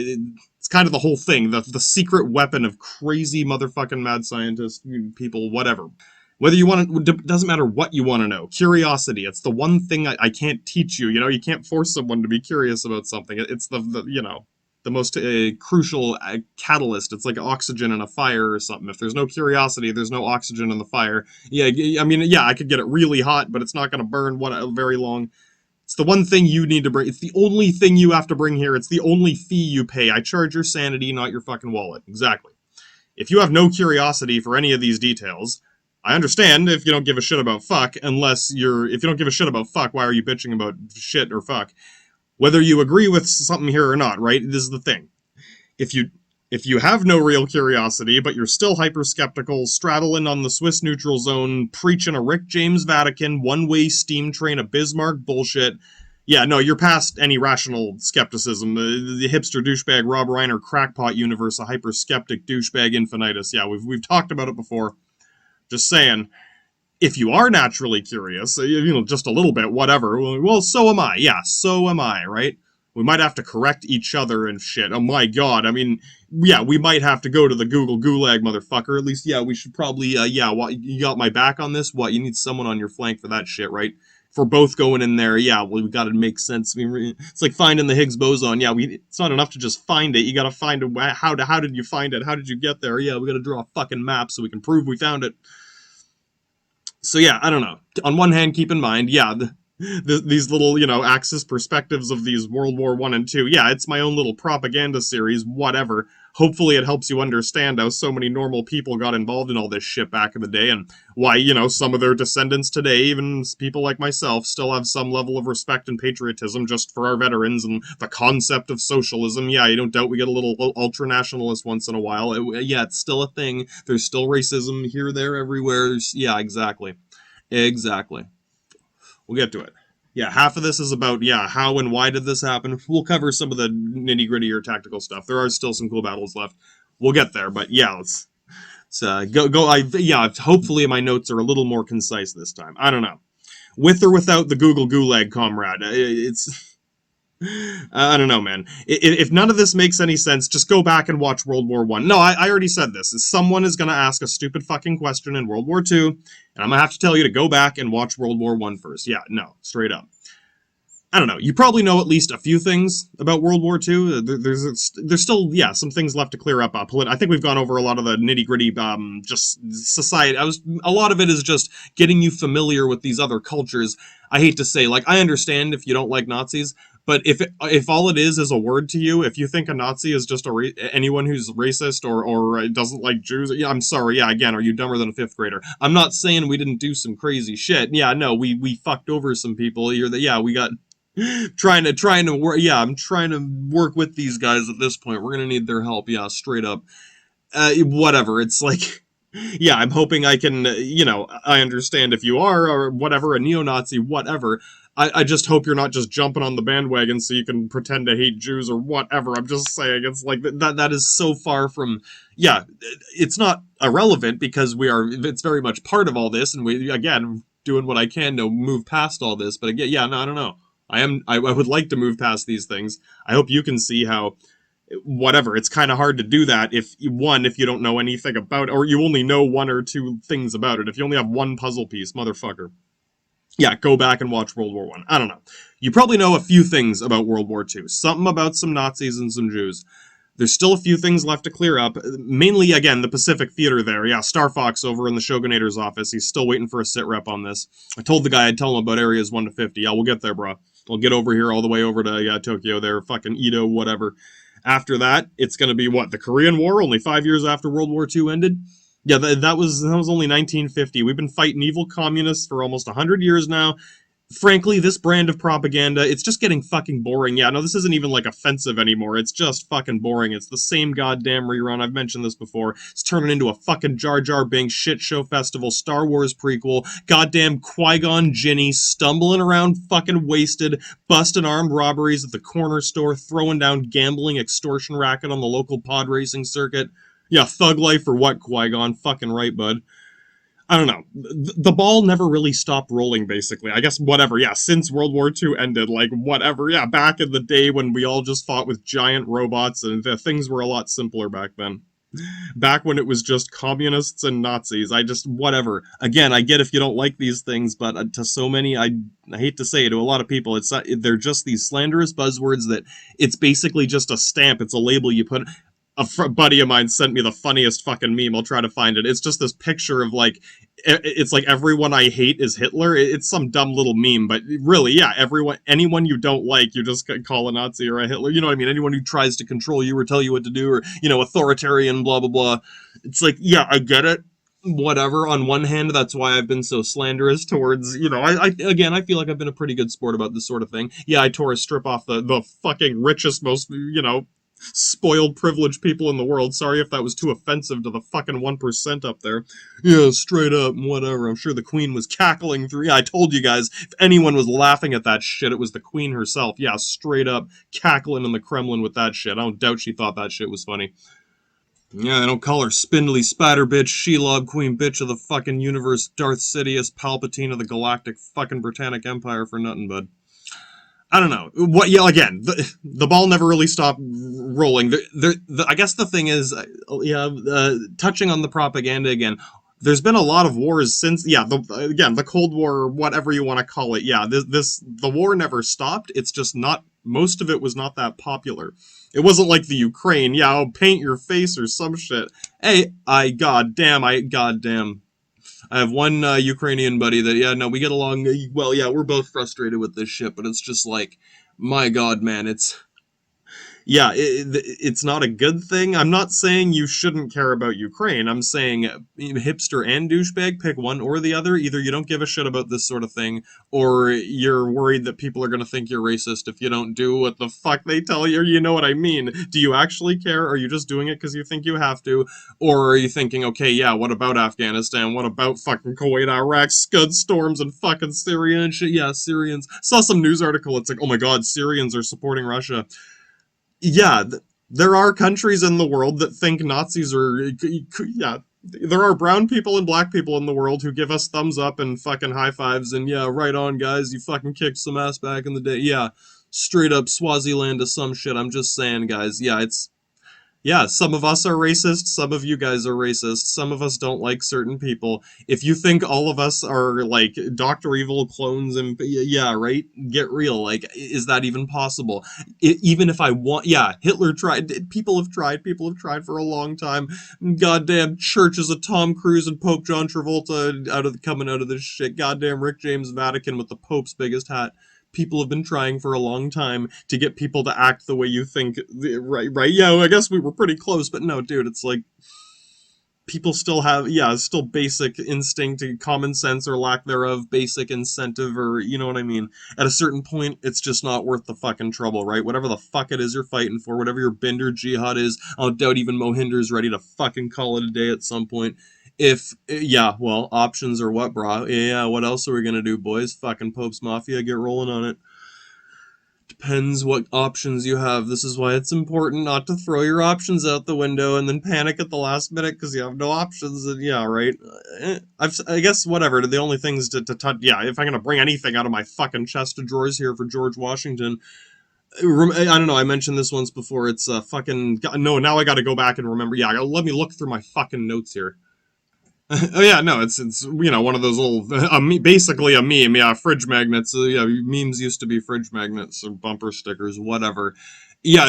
It's kind of the whole thing. The secret weapon of crazy motherfucking mad scientist people, whatever. Whether you want to, doesn't matter what you want to know. Curiosity. It's the one thing I can't teach you. You know, you can't force someone to be curious about something. It's the most crucial catalyst. It's like oxygen in a fire or something. If there's no curiosity, there's no oxygen in the fire. Yeah, I mean, yeah, I could get it really hot, but it's not going to burn very long. It's the one thing you need to bring. It's the only thing you have to bring here. It's the only fee you pay. I charge your sanity, not your fucking wallet. Exactly. If you have no curiosity for any of these details, I understand if you don't give a shit about fuck, if you don't give a shit about fuck, why are you bitching about shit or fuck? Whether you agree with something here or not, right? This is the thing. If you have no real curiosity, but you're still hyper-skeptical, straddling on the Swiss neutral zone, preaching a Rick James Vatican, one-way steam train of Bismarck bullshit, yeah, no, you're past any rational skepticism. The hipster douchebag Rob Reiner crackpot universe, a hyper-skeptic douchebag infinitus. Yeah, we've talked about it before. Just saying, if you are naturally curious, just a little bit, whatever, well, so am I. Yeah, so am I, right? We might have to correct each other and shit. Oh my god, I mean, yeah, we might have to go to the Google Gulag, motherfucker. At least, yeah, we should probably, what, you got my back on this? What, you need someone on your flank for that shit, right? If we're both going in there, yeah, well, we gotta make sense. I mean, it's like finding the Higgs boson. Yeah, it's not enough to just find it. You gotta find it. How did you find it? How did you get there? Yeah, we gotta draw a fucking map so we can prove we found it. So yeah, I don't know. On one hand, keep in mind, yeah, these little, Axis perspectives of these World War I and II. Yeah, it's my own little propaganda series, whatever. Hopefully it helps you understand how so many normal people got involved in all this shit back in the day and why, some of their descendants today, even people like myself, still have some level of respect and patriotism just for our veterans and the concept of socialism. Yeah, you don't doubt we get a little ultra-nationalist once in a while. Yeah, it's still a thing. There's still racism here, there, everywhere. Yeah, exactly. Exactly. We'll get to it. Yeah, half of this is about, how and why did this happen. We'll cover some of the nitty-gritty or tactical stuff. There are still some cool battles left. We'll get there, but yeah, let's go. Hopefully my notes are a little more concise this time. I don't know. With or without the Google Gulag, comrade. I don't know, man. If none of this makes any sense, just go back and watch World War I. No, I already said this. Someone is going to ask a stupid fucking question in World War II, and I'm going to have to tell you to go back and watch World War I first. Yeah, no, straight up. I don't know. You probably know at least a few things about World War II. There's still, yeah, some things left to clear up. I think we've gone over a lot of the nitty gritty, just society. A lot of it is just getting you familiar with these other cultures. I hate to say, like, I understand if you don't like Nazis, but if all it is a word to you, if you think a Nazi is just anyone who's racist or doesn't like Jews, yeah, I'm sorry. Yeah, again, are you dumber than a fifth grader? I'm not saying we didn't do some crazy shit. Yeah, no, we fucked over some people. Yeah, we got trying to work. Yeah, I'm trying to work with these guys at this point. We're gonna need their help. Yeah, straight up. Whatever. It's like, yeah, I'm hoping I can. I understand if you are or whatever a neo-Nazi, whatever. I just hope you're not just jumping on the bandwagon so you can pretend to hate Jews or whatever. I'm just saying, it's like that is so far from. Yeah, it's not irrelevant because it's very much part of all this, and we again doing what I can to move past all this. But again, yeah, no, I don't know. I would like to move past these things. I hope you can see how whatever, it's kind of hard to do that if you don't know anything about it, or you only know one or two things about it. If you only have one puzzle piece, motherfucker. Yeah, go back and watch World War One. I don't know. You probably know a few things about World War Two. Something about some Nazis and some Jews. There's still a few things left to clear up. Mainly, again, the Pacific Theater there. Yeah, Star Fox over in the Shogunator's office. He's still waiting for a sit rep on this. I told the guy I'd tell him about areas 1 to 50. Yeah, we'll get there, bro. We'll get over here all the way over to Tokyo there, fucking Edo, whatever. After that, it's going to be what? The Korean War, only 5 years after World War II ended? Yeah, that was only 1950. We've been fighting evil communists for almost 100 years now. Frankly, this brand of propaganda, it's just getting fucking boring. Yeah, no, this isn't even, like, offensive anymore. It's just fucking boring. It's the same goddamn rerun. I've mentioned this before. It's turning into a fucking Jar Jar Binks shit show festival, Star Wars prequel, goddamn Qui-Gon Jinn stumbling around fucking wasted, busting armed robberies at the corner store, throwing down gambling extortion racket on the local pod racing circuit. Yeah, thug life or what, Qui-Gon? Fucking right, bud. I don't know. The ball never really stopped rolling, basically. I guess whatever, yeah, since World War II ended, like, whatever, yeah, back in the day when we all just fought with giant robots and things were a lot simpler back then. Back when it was just communists and Nazis. Whatever. Again, I get if you don't like these things, but to so many, I hate to say it, to a lot of people, they're just these slanderous buzzwords that it's basically just a stamp, it's a label you put. A buddy of mine sent me the funniest fucking meme. I'll try to find it. It's just this picture of, like, it's like everyone I hate is Hitler. It's some dumb little meme, but really, yeah, anyone you don't like, you just call a Nazi or a Hitler. You know what I mean? Anyone who tries to control you or tell you what to do, or, authoritarian, blah, blah, blah. It's like, yeah, I get it. Whatever. On one hand, that's why I've been so slanderous towards, I feel like I've been a pretty good sport about this sort of thing. Yeah, I tore a strip off the fucking richest, most, spoiled, privileged people in the world. Sorry if that was too offensive to the fucking 1% up there. Yeah, straight up, whatever. I'm sure the Queen was cackling through. Yeah, I told you guys, if anyone was laughing at that shit, it was the Queen herself. Yeah, straight up cackling in the Kremlin with that shit. I don't doubt she thought that shit was funny. Yeah, they don't call her spindly spider bitch, Shelob, queen bitch of the fucking universe, Darth Sidious, Palpatine of the galactic fucking Britannic Empire for nothing, bud. I don't know. Yeah, again, the ball never really stopped rolling. I guess the thing is, touching on the propaganda again, there's been a lot of wars since, the Cold War, whatever you want to call it. Yeah, the war never stopped. It's just most of it was not that popular. It wasn't like the Ukraine, I'll paint your face or some shit. Hey, goddamn. I have one Ukrainian buddy that, we get along well. Yeah, we're both frustrated with this shit, but it's just like, my God, man, it's not a good thing. I'm not saying you shouldn't care about Ukraine. I'm saying hipster and douchebag, pick one or the other. Either you don't give a shit about this sort of thing, or you're worried that people are going to think you're racist if you don't do what the fuck they tell you. You know what I mean? Do you actually care? Or are you just doing it because you think you have to? Or are you thinking, okay, yeah, what about Afghanistan? What about fucking Kuwait, Iraq, Scud storms, and fucking Syria and shit? Yeah, Syrians. Saw some news article. It's like, oh my God, Syrians are supporting Russia. Yeah, there are countries in the world that think Nazis are, there are brown people and black people in the world who give us thumbs up and fucking high fives and, yeah, right on, guys, you fucking kicked some ass back in the day. Yeah, straight up Swaziland to some shit. I'm just saying, guys, yeah, Yeah, some of us are racist, some of you guys are racist, some of us don't like certain people. If you think all of us are like Dr. Evil clones and yeah, right? Get real. Like, is that even possible? Even if I want, yeah, Hitler tried, people have tried for a long time. Goddamn churches of Tom Cruise and Pope John Travolta coming out of this shit. Goddamn Rick James Vatican with the Pope's biggest hat. People have been trying for a long time to get people to act the way you think. Right, yeah, I guess we were pretty close, but no, dude, it's like people still have, yeah, still basic instinct, common sense or lack thereof, basic incentive, or you know what I mean. At a certain point, it's just not worth the fucking trouble, right? Whatever the fuck it is you're fighting for, whatever your Binder jihad is, I doubt even Mohinder's ready to fucking call it a day at some point. If, yeah, well, options are what, brah? Yeah, what else are we gonna do, boys? Fucking Pope's Mafia, get rolling on it. Depends what options you have. This is why it's important not to throw your options out the window and then panic at the last minute because you have no options. And yeah, right. I guess whatever. The only things to touch. Yeah, if I'm gonna bring anything out of my fucking chest of drawers here for George Washington, I don't know. I mentioned this once before. It's fucking no. Now I got to go back and remember. Yeah, let me look through my fucking notes here. Oh yeah, no, it's one of those little basically a meme. Yeah, fridge magnets. Yeah, memes used to be fridge magnets or bumper stickers, whatever. Yeah,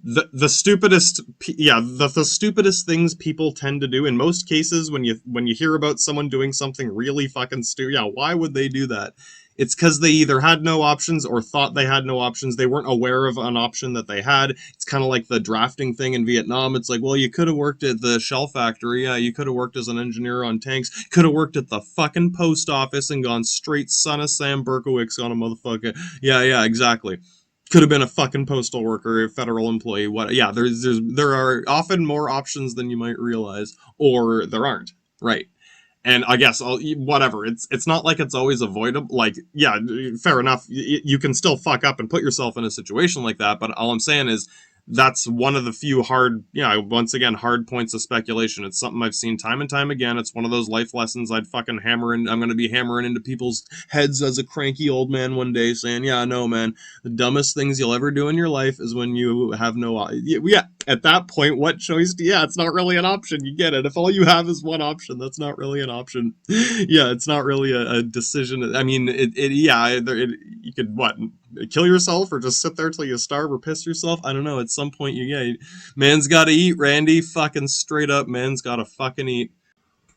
the stupidest the stupidest things people tend to do in most cases when you hear about someone doing something really fucking stupid. Yeah, why would they do that? It's because they either had no options or thought they had no options. They weren't aware of an option that they had. It's kind of like the drafting thing in Vietnam. It's like, well, you could have worked at the shell factory. Yeah, you could have worked as an engineer on tanks. Could have worked at the fucking post office and gone straight son of Sam Berkowitz on a motherfucker. Yeah, exactly. Could have been a fucking postal worker, a federal employee. What? Yeah, there are often more options than you might realize, or there aren't. Right. And I guess whatever. It's not like it's always avoidable. Like, yeah, fair enough. You can still fuck up and put yourself in a situation like that. But all I'm saying is that's one of the few hard, once again, hard points of speculation. It's something I've seen time and time again. It's one of those life lessons I'd fucking hammer in. I'm going to be hammering into people's heads as a cranky old man one day saying, yeah, no, man, the dumbest things you'll ever do in your life is when you have no, yeah, at that point, what choice yeah, it's not really an option. You get it. If all you have is one option, that's not really an option. Yeah, it's not really a decision. I mean, you could, what, kill yourself or just sit there till you starve or piss yourself? I don't know. At some point, man's gotta eat, Randy. Fucking straight up, man's gotta fucking eat.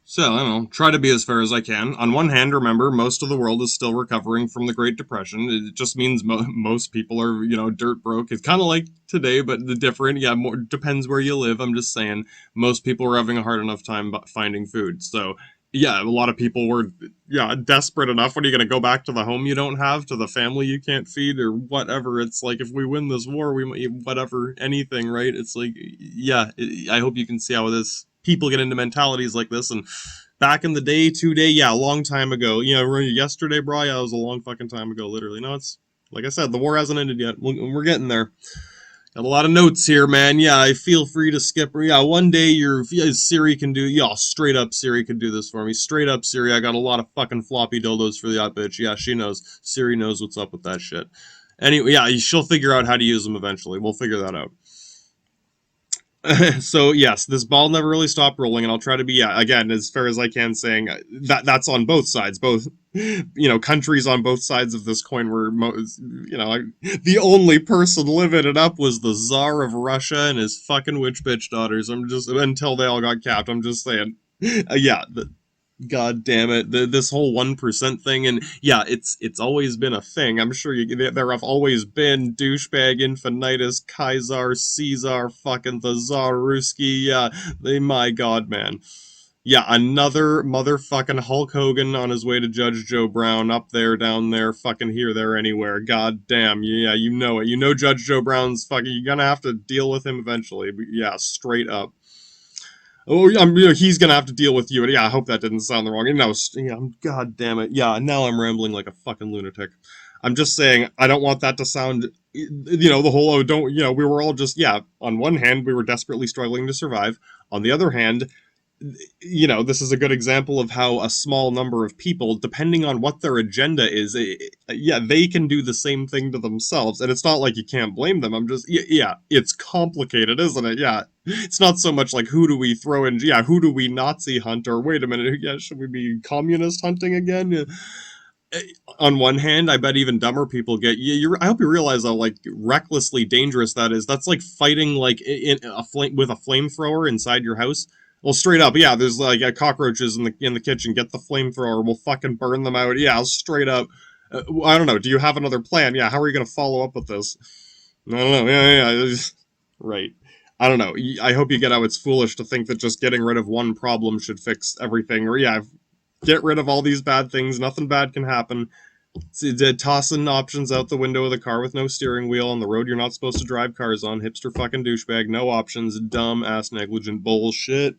So, I don't know, try to be as fair as I can. On one hand, remember, most of the world is still recovering from the Great Depression. It just means most people are, dirt broke. It's kind of like today, but the different, yeah, more depends where you live. I'm just saying, most people are having a hard enough time finding food. So, yeah, a lot of people were, yeah, desperate enough. What are you going to go back to the home you don't have, to the family you can't feed, or whatever? It's like, if we win this war, we might, whatever, anything, right? It's like, yeah, I hope you can see how this people get into mentalities like this. And back in the day, today, yeah, a long time ago. Yesterday, bro, yeah, it was a long fucking time ago, literally. No, it's like I said, the war hasn't ended yet. We're getting there. Got a lot of notes here, man. Yeah, I feel free to skip. Yeah, one day Siri can do. Yeah, straight up Siri can do this for me. Straight up Siri, I got a lot of fucking floppy dildos for that bitch. Yeah, she knows. Siri knows what's up with that shit. Anyway, yeah, she'll figure out how to use them eventually. We'll figure that out. So yes, this ball never really stopped rolling, and I'll try to be, yeah, again, as fair as I can, saying that's on both sides. Both, countries on both sides of this coin were, the only person living it up was the Tsar of Russia and his fucking witch bitch daughters. I'm just, until they all got capped. I'm just saying, yeah. God damn it! This whole 1% thing, and yeah, it's always been a thing. I'm sure there have always been douchebag infinitus Kaiser Caesar fucking the Tsar Ruski. Yeah, my God, man. Yeah, another motherfucking Hulk Hogan on his way to Judge Joe Brown, up there, down there, fucking here, there, anywhere. God damn, yeah, you know it. You know Judge Joe Brown's fucking. You're gonna have to deal with him eventually. But yeah, straight up. Oh, he's gonna have to deal with you. And yeah, I hope that didn't sound the wrong. Yeah, God damn it. Yeah, now I'm rambling like a fucking lunatic. I'm just saying, I don't want that to sound, the whole, oh, don't, we were all just, yeah, on one hand, we were desperately struggling to survive. On the other hand, you know, this is a good example of how a small number of people, depending on what their agenda is, yeah, they can do the same thing to themselves. And it's not like you can't blame them. I'm just, yeah, it's complicated, isn't it? Yeah. It's not so much like who do we throw in, yeah, who do we Nazi hunt, or wait a minute, yeah, should we be communist hunting again? Yeah. On one hand, I bet even dumber people get. I hope you realize how like recklessly dangerous that is. That's like fighting like in a flame with a flamethrower inside your house. Well, straight up, yeah. There's like cockroaches in the kitchen. Get the flamethrower. We'll fucking burn them out. Yeah, straight up. I don't know. Do you have another plan? Yeah. How are you gonna follow up with this? I don't know. Yeah. Right. I don't know. I hope you get how it's foolish to think that just getting rid of one problem should fix everything. Or yeah, get rid of all these bad things. Nothing bad can happen. Tossing options out the window of the car with no steering wheel on the road you're not supposed to drive cars on. Hipster fucking douchebag. No options. Dumb ass negligent bullshit.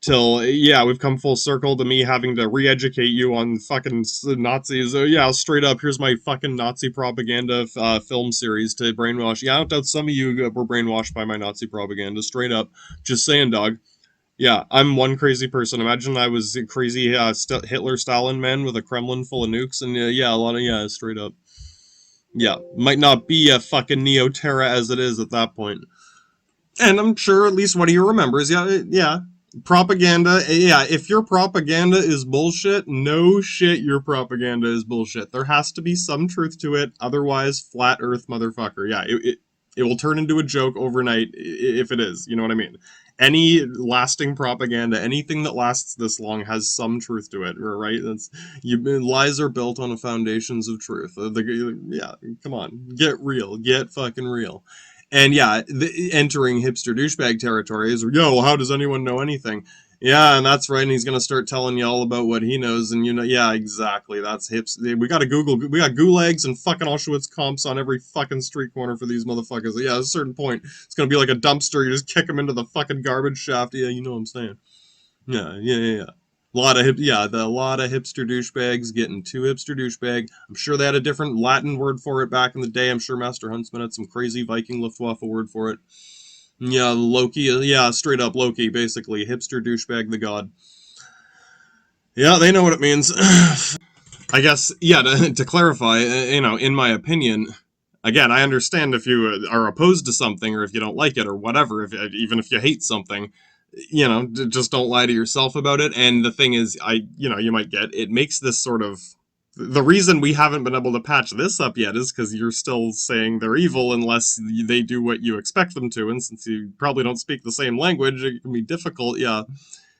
Till, yeah, we've come full circle to me having to re-educate you on fucking Nazis. Yeah, straight up, here's my fucking Nazi propaganda film series to brainwash. Yeah, I don't doubt some of you were brainwashed by my Nazi propaganda. Straight up. Just saying, dog. Yeah, I'm one crazy person. Imagine I was a crazy Hitler Stalin man with a Kremlin full of nukes, and yeah, a lot of, yeah, straight up. Yeah, might not be a fucking Neo-Terra as it is at that point. And I'm sure at least one of you remembers, yeah, propaganda, yeah, if your propaganda is bullshit, no shit, your propaganda is bullshit. There has to be some truth to it, otherwise, flat earth motherfucker. Yeah, it will turn into a joke overnight if it is, you know what I mean? Any lasting propaganda, anything that lasts this long has some truth to it, right? Lies are built on the foundations of truth. Yeah, come on, get real, get fucking real. And yeah, entering hipster douchebag territory is, yo, well, how does anyone know anything? Yeah, and that's right. And he's gonna start telling you all about what he knows, and yeah, exactly. That's hips. We got gulags and fucking Auschwitz comps on every fucking street corner for these motherfuckers. Yeah, at a certain point, it's gonna be like a dumpster. You just kick them into the fucking garbage shaft. Yeah, you know what I'm saying. Yeah. A lot of hipster douchebags getting too hipster douchebag. I'm sure they had a different Latin word for it back in the day. I'm sure Master Huntsman had some crazy Viking Luftwaffe word for it. Yeah, Loki. Yeah, straight up Loki, basically hipster douchebag, the god. Yeah, they know what it means. I guess. Yeah, to clarify, in my opinion, again, I understand if you are opposed to something or if you don't like it or whatever. Even if you hate something, just don't lie to yourself about it. And the thing is, you might get, it makes this sort of, the reason we haven't been able to patch this up yet is because you're still saying they're evil unless they do what you expect them to. And since you probably don't speak the same language, it can be difficult, yeah,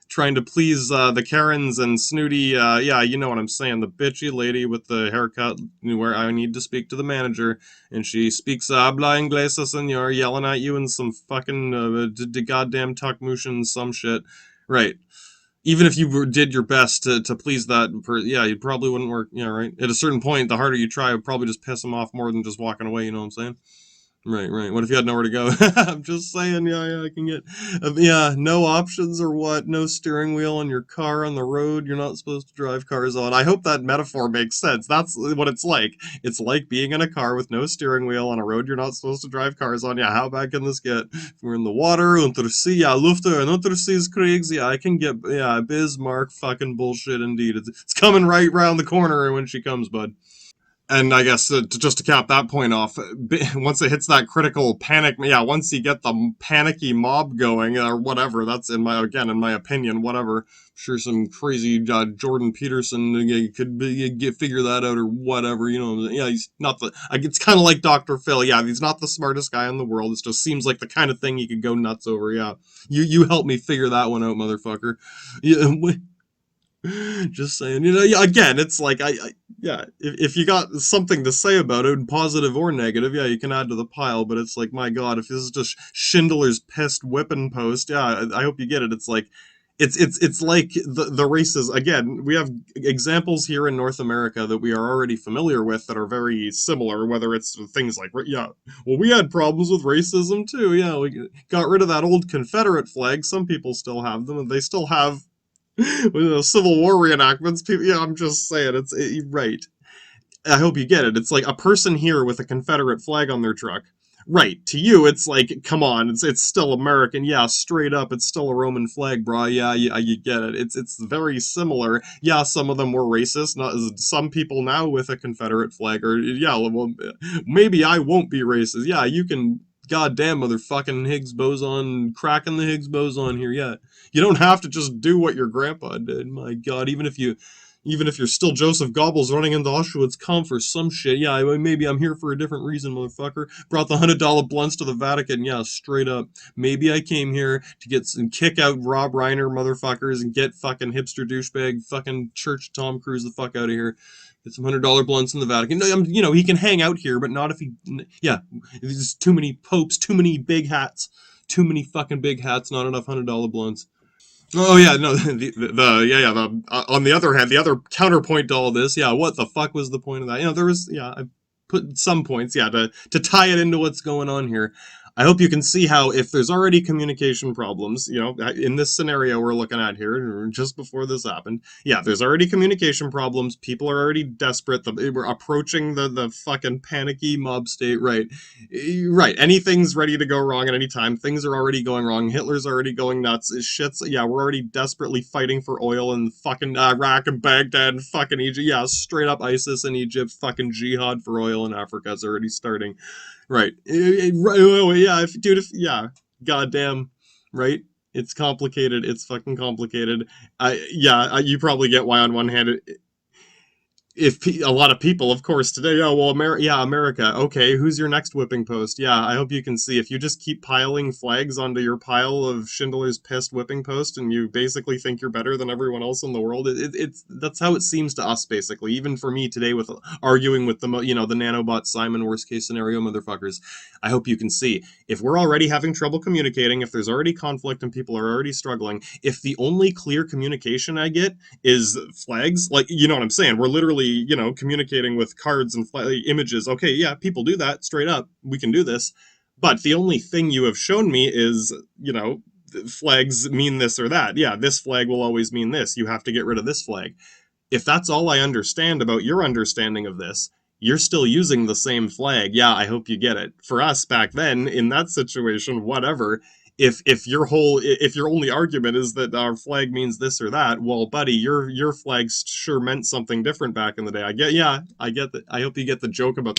trying to please the Karens and snooty, yeah, you know what I'm saying, the bitchy lady with the haircut where I need to speak to the manager, and she speaks habla inglesa, senor, yelling at you in some fucking goddamn Tukmushin some shit. Right. Even if you did your best to please that, yeah, you probably wouldn't work. Yeah, right. At a certain point, the harder you try, it would probably just piss them off more than just walking away. You know what I'm saying? Right. What if you had nowhere to go? I'm just saying, yeah, I can get, yeah, no options or what? No steering wheel on your car on the road you're not supposed to drive cars on. I hope that metaphor makes sense. That's what it's like. It's like being in a car with no steering wheel on a road you're not supposed to drive cars on. Yeah, how bad can this get? If we're in the water, Untersee, yeah, Lufte, and Unterseekriegs, yeah, I can get, yeah, Bismarck fucking bullshit indeed. It's coming right round the corner when she comes, bud. And I guess just to cap that point off, once it hits that critical panic, yeah, once you get the panicky mob going or whatever, that's in my opinion, whatever. I'm sure some crazy Jordan Peterson could figure that out or whatever, Yeah, he's not it's kind of like Dr. Phil. Yeah, he's not the smartest guy in the world. It just seems like the kind of thing you could go nuts over. Yeah, you help me figure that one out, motherfucker. Yeah. Just saying, yeah, again, it's like, yeah, if you got something to say about it, positive or negative, yeah, you can add to the pile, but it's like, my God, if this is just Schindler's pissed whipping post, yeah, I hope you get it. It's like, it's like the races, again, we have examples here in North America that we are already familiar with that are very similar, whether it's things like, yeah, well, we had problems with racism too, yeah, we got rid of that old Confederate flag, some people still have them, and they still have Civil War reenactments. People, yeah, I'm just saying, right. I hope you get it. It's like a person here with a Confederate flag on their truck Right, to you, it's like, come on, it's still American, yeah, straight up, it's still a Roman flag, bro, yeah, you get it, it's very similar, yeah, some of them were racist, not some people now with a Confederate flag, or, yeah, well, maybe I won't be racist, yeah, you can, goddamn motherfucking Higgs boson, cracking the Higgs boson here, yeah, you don't have to just do what your grandpa did, my god, even if you're still Joseph Goebbels running into Auschwitz, come for some shit. Yeah, maybe I'm here for a different reason, motherfucker. Brought the $100 blunts to the Vatican. Yeah, straight up. Maybe I came here to get some kick out Rob Reiner motherfuckers and get fucking hipster douchebag fucking church Tom Cruise the fuck out of here. Get some $100 blunts in the Vatican. He can hang out here, but not if he. Yeah, there's too many popes, too many big hats, too many fucking big hats, not enough $100 blunts. Oh yeah, no, on the other hand, the other counterpoint to all this, yeah, what the fuck was the point of that? There was, yeah, I put some points, yeah, to tie it into what's going on here. I hope you can see how if there's already communication problems, in this scenario we're looking at here, just before this happened, yeah, there's already communication problems. People are already desperate. We're approaching the fucking panicky mob state, right? Right. Anything's ready to go wrong at any time. Things are already going wrong. Hitler's already going nuts. Shit's, yeah, we're already desperately fighting for oil in fucking Iraq and Baghdad and fucking Egypt. Yeah, straight up ISIS in Egypt. Fucking jihad for oil in Africa is already starting. Right. Yeah, yeah. Goddamn. Right? It's complicated. It's fucking complicated. You probably get why on one hand if a lot of people, of course, today, oh well, America. Okay, who's your next whipping post? Yeah, I hope you can see if you just keep piling flags onto your pile of Schindler's pissed whipping post, and you basically think you're better than everyone else in the world. It's that's how it seems to us, basically. Even for me today, with arguing with the nanobot Simon worst case scenario motherfuckers. I hope you can see if we're already having trouble communicating, if there's already conflict and people are already struggling, if the only clear communication I get is flags, like, you know what I'm saying, we're literally, communicating with cards and images. Okay, yeah, people do that straight up, we can do this, but the only thing you have shown me is, flags mean this or that. Yeah, this flag will always mean this, you have to get rid of this flag. If that's all I understand about your understanding of this, you're still using the same flag. Yeah, I hope you get it. For us back then, in that situation, whatever. If your only argument is that our flag means this or that, well, buddy, your flag sure meant something different back in the day. I get that. I hope you get the joke about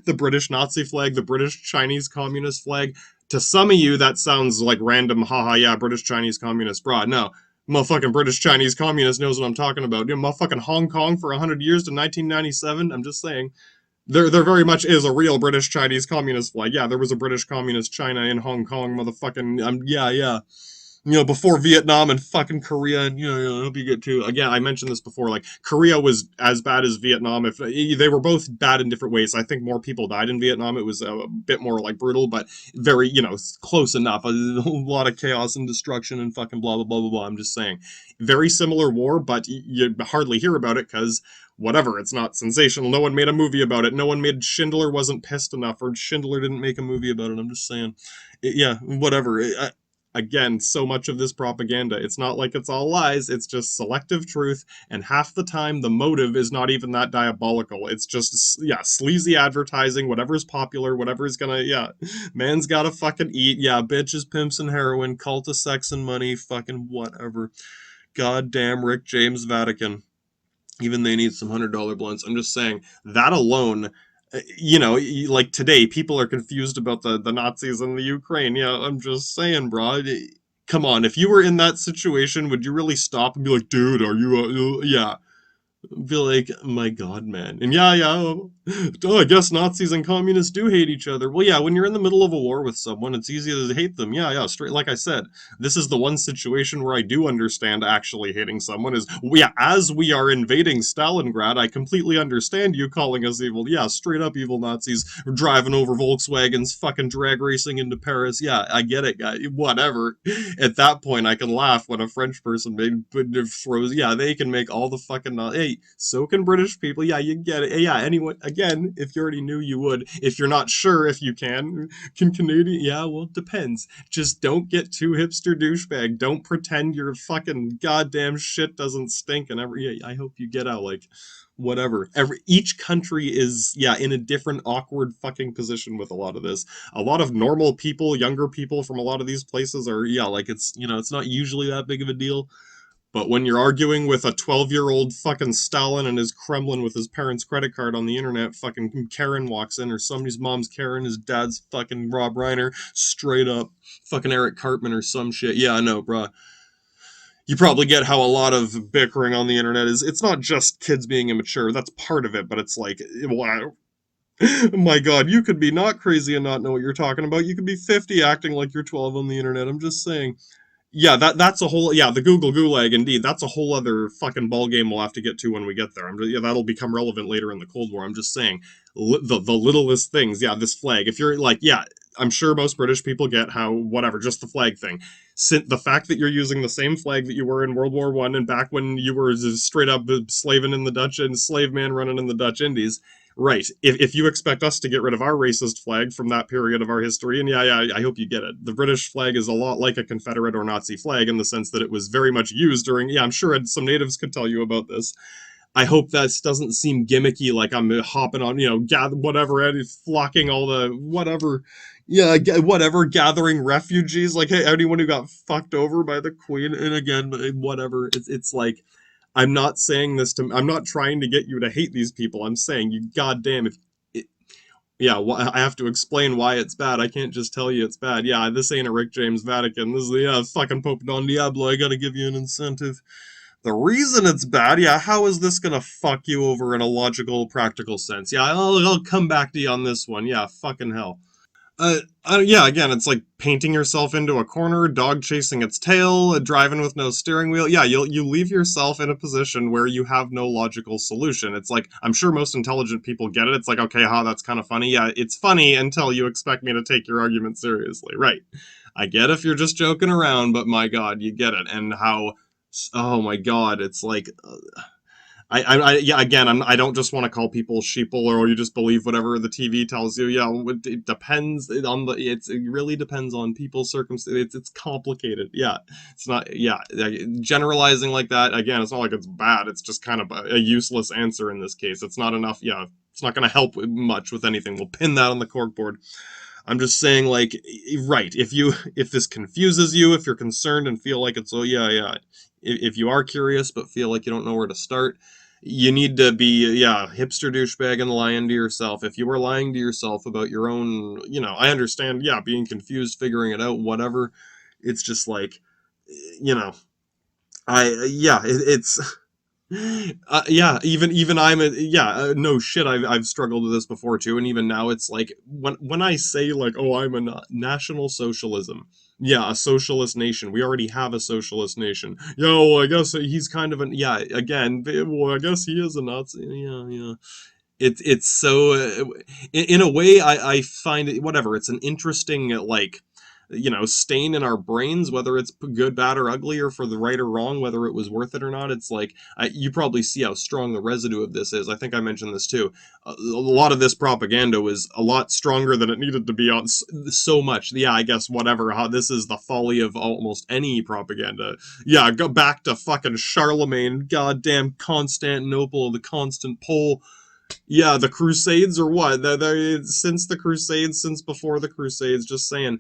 the British Nazi flag, the British Chinese Communist flag. To some of you, that sounds like random, haha, yeah, British Chinese Communist broad. No, motherfucking British Chinese Communist knows what I'm talking about. Motherfucking Hong Kong for 100 years to 1997. I'm just saying. There very much is a real British Chinese Communist flag. Yeah, there was a British Communist China in Hong Kong, motherfucking. Yeah. Before Vietnam and fucking Korea, and I hope you get to. Again, I mentioned this before. Like Korea was as bad as Vietnam. If they were both bad in different ways, I think more people died in Vietnam. It was a bit more like brutal, but very close enough. A lot of chaos and destruction and fucking blah blah blah blah blah. I'm just saying, very similar war, but you hardly hear about it because whatever, it's not sensational. No one made a movie about it. No one made Schindler wasn't pissed enough, or Schindler didn't make a movie about it. I'm just saying, yeah, whatever. Again, so much of this propaganda, it's not like it's all lies, it's just selective truth, and half the time the motive is not even that diabolical. It's just, yeah, sleazy advertising, whatever's popular, whatever's gonna, yeah, man's gotta fucking eat, yeah, bitches, pimps, and heroin, cult of sex and money, fucking whatever. Goddamn Rick James Vatican. Even they need some $100 blunts. I'm just saying, that alone, like today, people are confused about the Nazis in the Ukraine. Yeah, I'm just saying, bro. Come on, if you were in that situation, would you really stop and be like, dude, are you, yeah. Be like, my god, man. And I guess Nazis and communists do hate each other. Well, yeah, when you're in the middle of a war with someone, it's easy to hate them. Yeah, straight. Like I said, this is the one situation where I do understand actually hating someone is, yeah, as we are invading Stalingrad, I completely understand you calling us evil. Yeah, straight up evil Nazis driving over Volkswagens, fucking drag racing into Paris. Yeah, I get it, guy. Whatever. At that point, I can laugh when a French person throws, yeah, they can make all the fucking, hey, so can British people. Yeah, you get it. Yeah, anyone, again, if you already knew, you would. If you're not sure if you can Canadian? Yeah, well, it depends. Just don't get too hipster douchebag. Don't pretend your fucking goddamn shit doesn't stink and every. Yeah, I hope you get out, like, whatever. Each country is, yeah, in a different awkward fucking position with a lot of this. A lot of normal people, younger people from a lot of these places are, yeah, like it's, it's not usually that big of a deal. But when you're arguing with a 12-year-old fucking Stalin and his Kremlin with his parents' credit card on the internet, fucking Karen walks in, or somebody's mom's Karen, his dad's fucking Rob Reiner, straight up fucking Eric Cartman or some shit. Yeah, I know, bruh. You probably get how a lot of bickering on the internet is, it's not just kids being immature, that's part of it, but it's like, wow. My god, you could be not crazy and not know what you're talking about. You could be 50 acting like you're 12 on the internet. I'm just saying. Yeah, that's a whole, yeah, the Google Gulag, indeed. That's a whole other fucking ball game we'll have to get to when we get there. Yeah, that'll become relevant later in the Cold War. I'm just saying, the littlest things. Yeah, this flag. If you're like, yeah, I'm sure most British people get how whatever, just the flag thing. The fact that you're using the same flag that you were in World War One and back when you were straight up slaving in the Dutch and slave man running in the Dutch Indies. Right. If you expect us to get rid of our racist flag from that period of our history, and yeah, I hope you get it. The British flag is a lot like a Confederate or Nazi flag in the sense that it was very much used during, yeah, I'm sure some natives could tell you about this. I hope that doesn't seem gimmicky, like I'm hopping on, gather whatever, flocking all the whatever, yeah, whatever, gathering refugees. Like, hey, anyone who got fucked over by the Queen, and again, whatever. It's like, I'm not saying this to. I'm not trying to get you to hate these people. I'm saying you goddamn if. It, yeah, I have to explain why it's bad. I can't just tell you it's bad. Yeah, this ain't a Rick James Vatican. This is the fucking Pope Don Diablo. I gotta give you an incentive. The reason it's bad, yeah, how is this gonna fuck you over in a logical, practical sense? Yeah, I'll come back to you on this one. Yeah, fucking hell. Yeah, again, it's like painting yourself into a corner, dog chasing its tail, driving with no steering wheel. Yeah, you leave yourself in a position where you have no logical solution. It's like, I'm sure most intelligent people get it. It's like, okay, that's kind of funny. Yeah, it's funny until you expect me to take your argument seriously. Right. I get if you're just joking around, but my god, you get it. And how, oh my god, it's like... yeah, again, I don't just want to call people sheeple or you just believe whatever the TV tells you. Yeah, it depends on it really depends on people's circumstances. It's complicated. Yeah, it's not, yeah, generalizing like that, again, it's not like it's bad. It's just kind of a useless answer in this case. It's not enough. Yeah, it's not going to help much with anything. We'll pin that on the corkboard. I'm just saying, like, right, if this confuses you, if you're concerned and feel like it's, oh, yeah, if you are curious but feel like you don't know where to start, you need to be, yeah, hipster douchebag and lying to yourself. If you are lying to yourself about your own, I understand, yeah, being confused, figuring it out, whatever. It's just like, you know, it's... yeah, even I'm no shit. I've struggled with this before too, and even now it's like when I say like, oh, I'm a national socialism. Yeah, a socialist nation. We already have a socialist nation. Yeah, well, I guess he's kind of yeah. Again, well, I guess he is a Nazi. Yeah. It's so in a way I find it whatever. It's an interesting like stain in our brains, whether it's good, bad, or ugly, or for the right or wrong, whether it was worth it or not. It's like, you probably see how strong the residue of this is. I think I mentioned this too. A lot of this propaganda was a lot stronger than it needed to be on so much. Yeah, I guess whatever. How this is the folly of almost any propaganda. Yeah, go back to fucking Charlemagne, goddamn Constantinople, the constant pole. Yeah, the Crusades or what? Since the Crusades, since before the Crusades, just saying,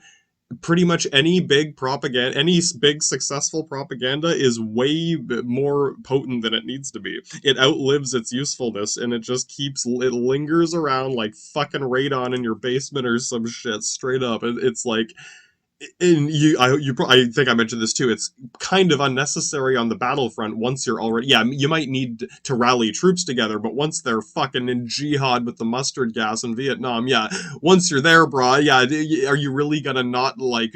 pretty much any big propaganda, any big successful propaganda is way more potent than it needs to be. It outlives its usefulness, and it just it lingers around like fucking radon in your basement or some shit, straight up. It's like, and I think I mentioned this too. It's kind of unnecessary on the battlefront once you're already. Yeah, you might need to rally troops together, but once they're fucking in jihad with the mustard gas in Vietnam, yeah. Once you're there, brah, yeah. Are you really gonna not like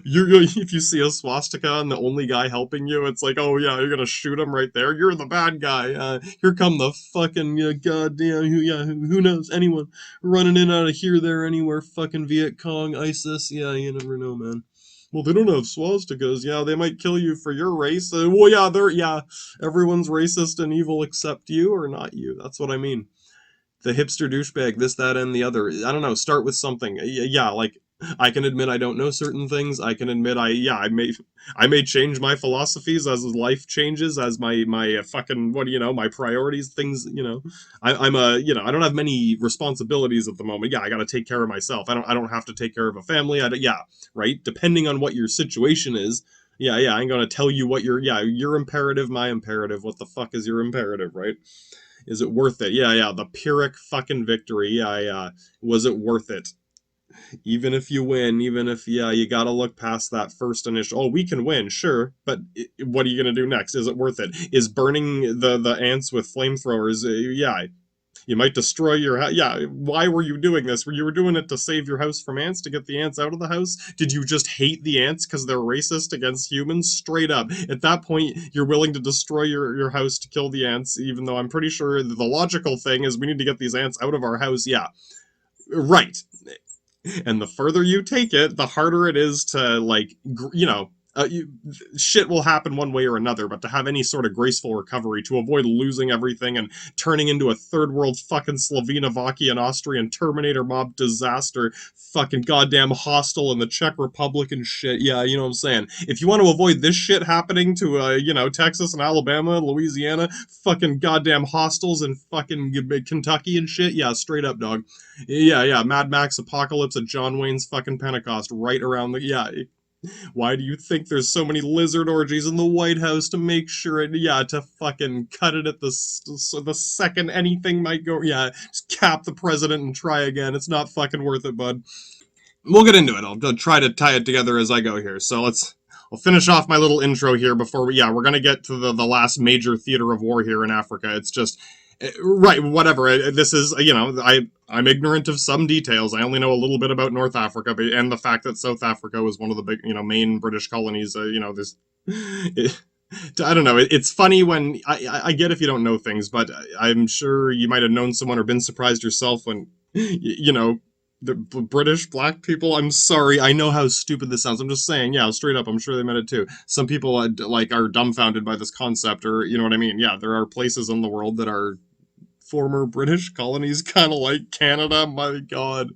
if you see a swastika and the only guy helping you, it's like, oh yeah, you're gonna shoot him right there. You're the bad guy. Here come the fucking goddamn who knows, anyone running in out of here, there, anywhere. Fucking Viet Cong, ISIS. Yeah, you never know, man. Well, they don't have swastikas. Yeah, they might kill you for your race. Well, yeah, everyone's racist and evil except you or not you. That's what I mean. the hipster douchebag, this, that, and the other. I don't know, start with something. Yeah, like, I can admit I don't know certain things. I can admit I may change my philosophies as life changes, as my fucking, what do you know, my priorities, things, you know. I'm a, you know, I don't have many responsibilities at the moment. Yeah, I got to take care of myself. I don't have to take care of a family. Yeah, right? Depending on what your situation is. Yeah, I'm going to tell you what your imperative, my imperative. What the fuck is your imperative, right? Is it worth it? Yeah, the Pyrrhic fucking victory. Yeah. Was it worth it? Even if you win, even if, yeah, you gotta look past that first initial, oh, we can win, sure, but what are you gonna do next? Is it worth it? Is burning the ants with flamethrowers, yeah, you might destroy your house. Yeah, why were you doing this? Were doing it to save your house from ants, to get the ants out of the house? Did you just hate the ants because they're racist against humans? Straight up. At that point, you're willing to destroy your house to kill the ants, even though I'm pretty sure the logical thing is we need to get these ants out of our house. Yeah, right. And the further you take it, the harder it is to, like, you know, shit will happen one way or another, but to have any sort of graceful recovery, to avoid losing everything and turning into a third world fucking Slovenovakian Austrian Terminator mob disaster, fucking goddamn hostile in the Czech Republic and shit. Yeah, you know what I'm saying? If you want to avoid this shit happening to, you know, Texas and Alabama, Louisiana, fucking goddamn hostels in fucking Kentucky and shit, yeah, straight up, dog. Yeah, Mad Max Apocalypse at John Wayne's fucking Pentecost right around the, yeah. Why do you think there's so many lizard orgies in the White House? To make sure it, yeah, to fucking cut it at the second anything might go, yeah, just cap the president and try again. It's not fucking worth it, bud. We'll get into it. I'll try to tie it together as I go here. So I'll finish off my little intro here before we're gonna get to the last major theater of war here in Africa. It's just, right, whatever. This is, you know, I'm ignorant of some details. I only know a little bit about North Africa, and the fact that South Africa was one of the big, you know, main British colonies. You know, this. I don't know. It's funny when I get if you don't know things, but I'm sure you might have known someone or been surprised yourself when, you know, the British black people. I'm sorry. I know how stupid this sounds. I'm just saying. Yeah, straight up. I'm sure they meant it too. Some people like are dumbfounded by this concept, or you know what I mean. Yeah, there are places in the world that are former British colonies, kind of like Canada. My God,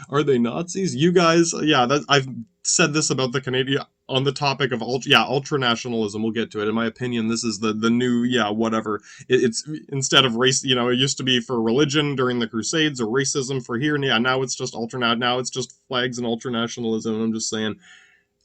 are they Nazis? You guys, yeah, I've said this about the Canadian on the topic of ultra nationalism. We'll get to it. In my opinion, this is the new, yeah, whatever. It's instead of race, you know, it used to be for religion during the Crusades or racism for here, and yeah, now it's just now it's just flags and ultra nationalism. And I'm just saying,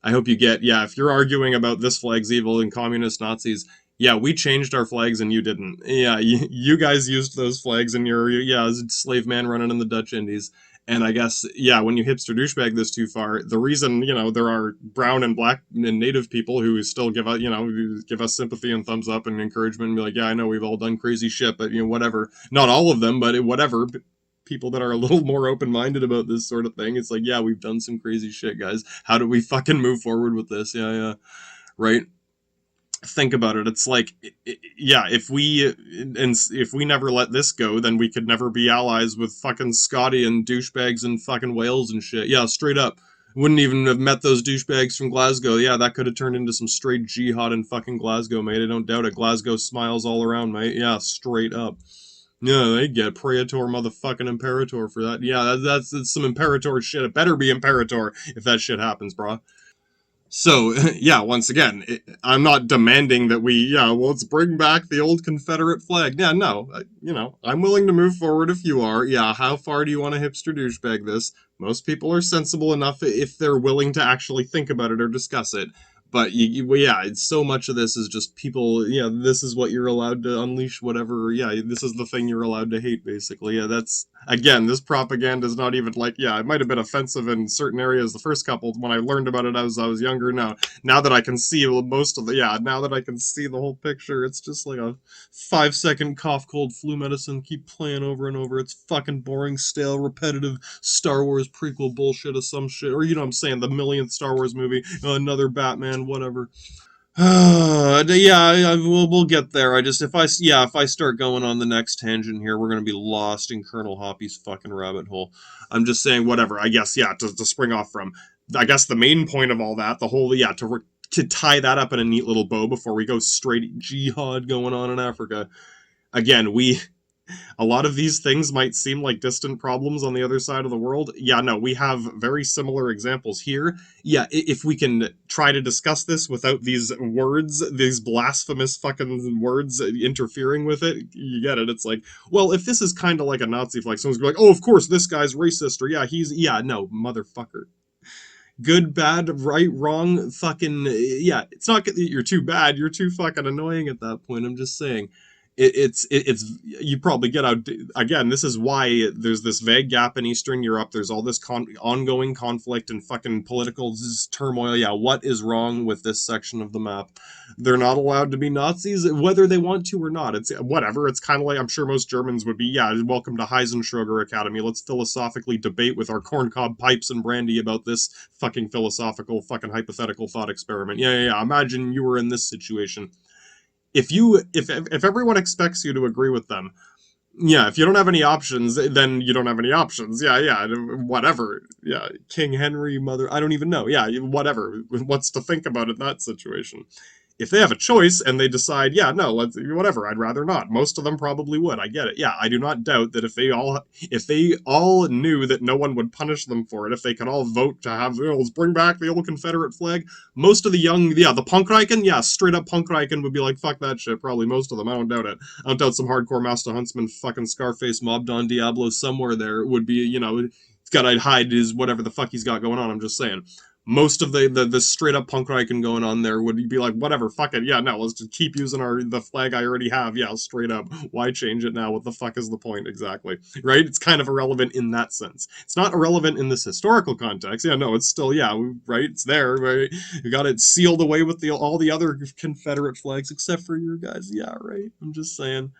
I hope you get, yeah, if you're arguing about this flag's evil and communist Nazis, yeah, we changed our flags and you didn't. Yeah, you guys used those flags and you're, yeah, slave man running in the Dutch Indies. And I guess, yeah, when you hipster douchebag this too far, the reason, you know, there are brown and black and native people who still give us, you know, give us sympathy and thumbs up and encouragement and be like, yeah, I know we've all done crazy shit, but, you know, whatever. Not all of them, but whatever. People that are a little more open-minded about this sort of thing. It's like, yeah, we've done some crazy shit, guys. How do we fucking move forward with this? Yeah. Right? Think about it. It's like, yeah, if we never let this go, then we could never be allies with fucking Scotty and douchebags in fucking Wales and shit. Yeah, straight up. Wouldn't even have met those douchebags from Glasgow. Yeah, that could have turned into some straight jihad in fucking Glasgow, mate. I don't doubt it. Glasgow smiles all around, mate. Yeah, straight up. Yeah, they get Praetor motherfucking Imperator for that. Yeah, that's some Imperator shit. It better be Imperator if that shit happens, brah. So, yeah, once again, I'm not demanding that well, let's bring back the old Confederate flag. Yeah, no, you know, I'm willing to move forward if you are. Yeah, how far do you want to hipster douchebag this? Most people are sensible enough if they're willing to actually think about it or discuss it. But yeah, so much of this is just people. Yeah, this is what you're allowed to unleash. Whatever. Yeah, this is the thing you're allowed to hate. Basically, yeah. That's again, this propaganda is not even like. Yeah, it might have been offensive in certain areas the first couple when I learned about it as I was younger. Now that I can see most of the now that I can see the whole picture, it's just like a 5-second cough, cold, flu medicine. Keep playing over and over. It's fucking boring, stale, repetitive Star Wars prequel bullshit of some shit, or you know what I'm saying, the millionth Star Wars movie, another Batman, whatever. Yeah, we'll get there. If I start going on the next tangent here, we're gonna be lost in Colonel Hoppy's fucking rabbit hole. I'm just saying, whatever. I guess, yeah, to spring off from, I guess the main point of all that, the whole, yeah, to tie that up in a neat little bow before we go straight jihad going on in Africa. Again, A lot of these things might seem like distant problems on the other side of the world. Yeah, no, we have very similar examples here. Yeah, if we can try to discuss this without these words, these blasphemous fucking words interfering with it, you get it. It's like, well, if this is kind of like a Nazi flag, someone's going, oh, of course, this guy's racist, or yeah, no, motherfucker. Good, bad, right, wrong, fucking, yeah, it's not that you're too bad, you're too fucking annoying at that point. I'm just saying. It's you probably get out again. This is why there's this vague gap in Eastern Europe. There's all this ongoing conflict and fucking political turmoil. Yeah, what is wrong with this section of the map? They're not allowed to be Nazis, whether they want to or not. It's whatever. It's kind of like I'm sure most Germans would be. Yeah, welcome to Heisenschroger Academy. Let's philosophically debate with our corncob pipes and brandy about this fucking philosophical, fucking hypothetical thought experiment. Yeah. Imagine you were in this situation. If everyone expects you to agree with them, yeah, if you don't have any options, then you don't have any options. Yeah, whatever. Yeah, King Henry, mother, I don't even know. Yeah, whatever. What's to think about in that situation? If they have a choice and they decide, yeah, no, let's whatever, I'd rather not. Most of them probably would. I get it. Yeah, I do not doubt that if they all knew that no one would punish them for it, if they could all vote to have, let's bring back the old Confederate flag, most of the young, yeah, the punk Riken, yeah, straight up punk Riken would be like, fuck that shit. Probably most of them. I don't doubt it. I don't doubt some hardcore Master Huntsman, fucking Scarface, Mob Don Diablo somewhere there would be, he's gotta hide his whatever the fuck he's got going on. I'm just saying most of the straight up punk Riken going on there would be like, whatever, fuck it, yeah, no, let's just keep using the flag I already have, yeah, straight up. Why change it now? What the fuck is the point exactly? Right? It's kind of irrelevant in that sense. It's not irrelevant in this historical context. Yeah, no, it's still, yeah, right, it's there, right? You got it sealed away with all the other Confederate flags except for your guys. Yeah, right. I'm just saying.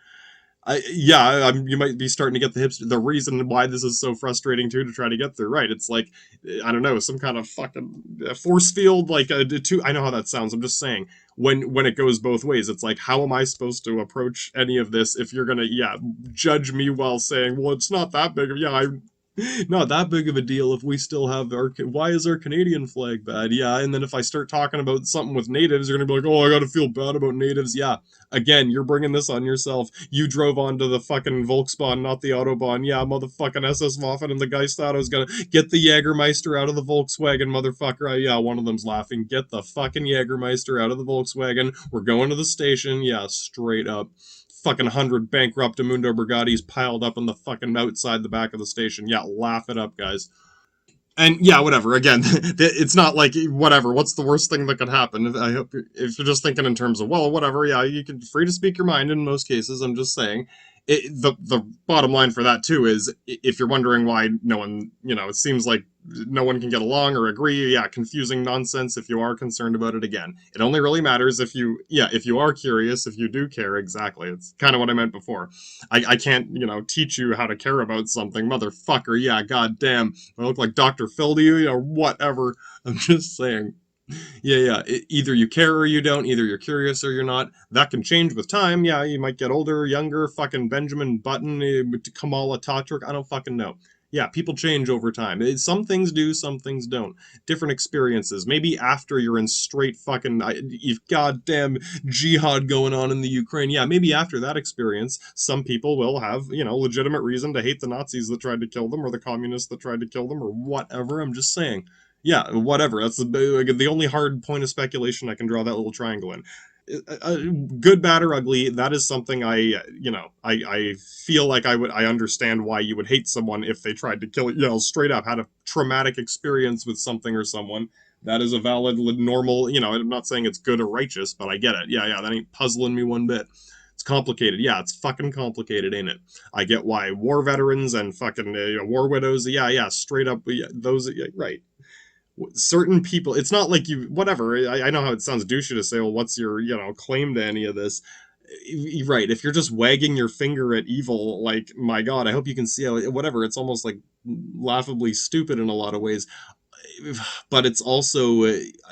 You might be starting to get the reason why this is so frustrating too to try to get through. Right, it's like I don't know, some kind of fucking force field. Like I know how that sounds. I'm just saying when it goes both ways, it's like how am I supposed to approach any of this if you're gonna judge me while saying, well, it's not that big of not that big of a deal if we still have why is our Canadian flag bad? Yeah, and then if I start talking about something with natives, you're gonna be like, oh, I gotta feel bad about natives. Yeah, again, you're bringing this on yourself. You drove onto the fucking Volksbahn, not the Autobahn. Yeah, motherfucking SS Waffen and the guys thought I was gonna get the Jägermeister out of the Volkswagen, motherfucker. Yeah, one of them's laughing. Get the fucking Jägermeister out of the Volkswagen. We're going to the station. Yeah, straight up fucking 100 bankrupt Amundo Brigadis piled up on the fucking outside the back of the station. Yeah, laugh it up, guys. And yeah, whatever. Again, it's not like whatever. What's the worst thing that could happen? I hope if you're just thinking in terms of well, whatever. Yeah, you can free to speak your mind in most cases. I'm just saying. The bottom line for that too is if you're wondering why no one, it seems like no one can get along or agree. Yeah, confusing nonsense. If you are concerned about it, again, it only really matters if you are curious, if you do care. Exactly. It's kind of what I meant before. I can't, teach you how to care about something, motherfucker. Yeah, goddamn. I look like Dr. Phil to you, or whatever. I'm just saying. Yeah. Either you care or you don't. Either you're curious or you're not. That can change with time. Yeah, you might get older, younger. Fucking Benjamin Button, Kamal Ataturk. I don't fucking know. Yeah, people change over time. Some things do, some things don't. Different experiences. Maybe after you're in straight fucking goddamn jihad going on in the Ukraine. Yeah, maybe after that experience, some people will have, legitimate reason to hate the Nazis that tried to kill them or the communists that tried to kill them or whatever. I'm just saying. Yeah, whatever. That's the only hard point of speculation I can draw that little triangle in. Good, bad, or ugly, that is something I feel like I understand why you would hate someone if they tried to kill you, straight up, had a traumatic experience with something or someone. That is a valid, normal, I'm not saying it's good or righteous, but I get it. Yeah, that ain't puzzling me one bit. It's complicated. Yeah, it's fucking complicated, ain't it? I get why war veterans and fucking war widows, yeah, straight up, those, right. Certain people, it's not like you whatever. I know how it sounds douchey to say, well, what's your claim to any of this. Right, if you're just wagging your finger at evil, like, my god, I hope you can see how whatever, it's almost like laughably stupid in a lot of ways. But it's also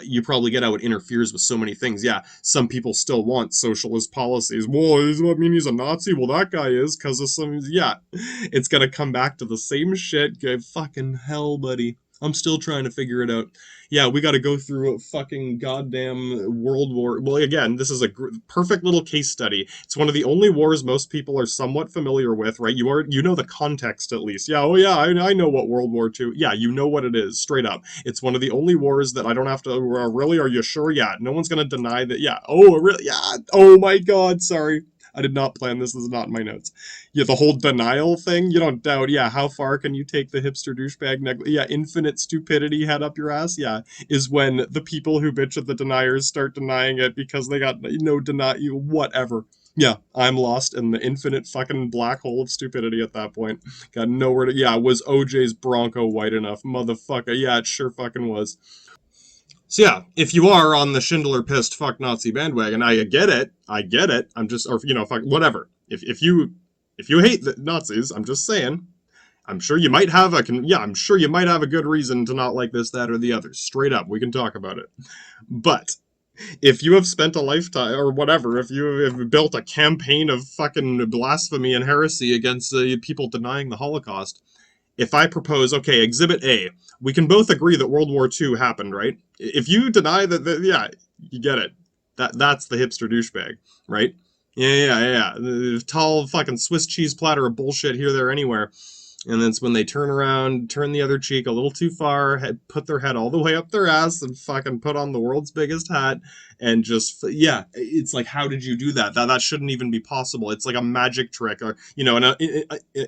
you probably get how it interferes with so many things. Yeah, some people still want socialist policies. Well, does that mean he's a Nazi? Well, that guy is because of some. Yeah, it's gonna come back to the same shit. Fucking hell, buddy. I'm still trying to figure it out. Yeah, we got to go through a fucking goddamn World War. Well, again, this is a perfect little case study. It's one of the only wars most people are somewhat familiar with, right? You know the context at least. Yeah, oh yeah, I know what World War II. Yeah, you know what it is, straight up. It's one of the only wars that I don't have to. Really? Are you sure? Yeah, no one's gonna deny that. Yeah. Oh, really? Yeah. Oh my God. Sorry. I did not plan this. This is not in my notes. Yeah, the whole denial thing, you don't doubt. Yeah, how far can you take the hipster douchebag yeah, infinite stupidity head up your ass? Yeah, is when the people who bitch at the deniers start denying it because they got no deny you whatever. Yeah, I'm lost in the infinite fucking black hole of stupidity at that point. Got nowhere to. Yeah, was OJ's Bronco white enough? Motherfucker. Yeah, it sure fucking was. So yeah, if you are on the Schindler pissed fuck Nazi bandwagon, I get it. I get it. I'm just, or fuck whatever. If you hate the Nazis, I'm just saying. I'm sure you might have I'm sure you might have a good reason to not like this, that, or the other. Straight up, we can talk about it. But if you have spent a lifetime or whatever, if you have built a campaign of fucking blasphemy and heresy against people denying the Holocaust, if I propose, okay, Exhibit A, we can both agree that World War II happened, right? If you deny yeah, you get it. That's the hipster douchebag, right? Yeah. The tall fucking Swiss cheese platter of bullshit here, there, anywhere. And then it's when they turn around, turn the other cheek a little too far, put their head all the way up their ass, and fucking put on the world's biggest hat, and just, yeah, it's like, how did you do that? That shouldn't even be possible. It's like a magic trick, or,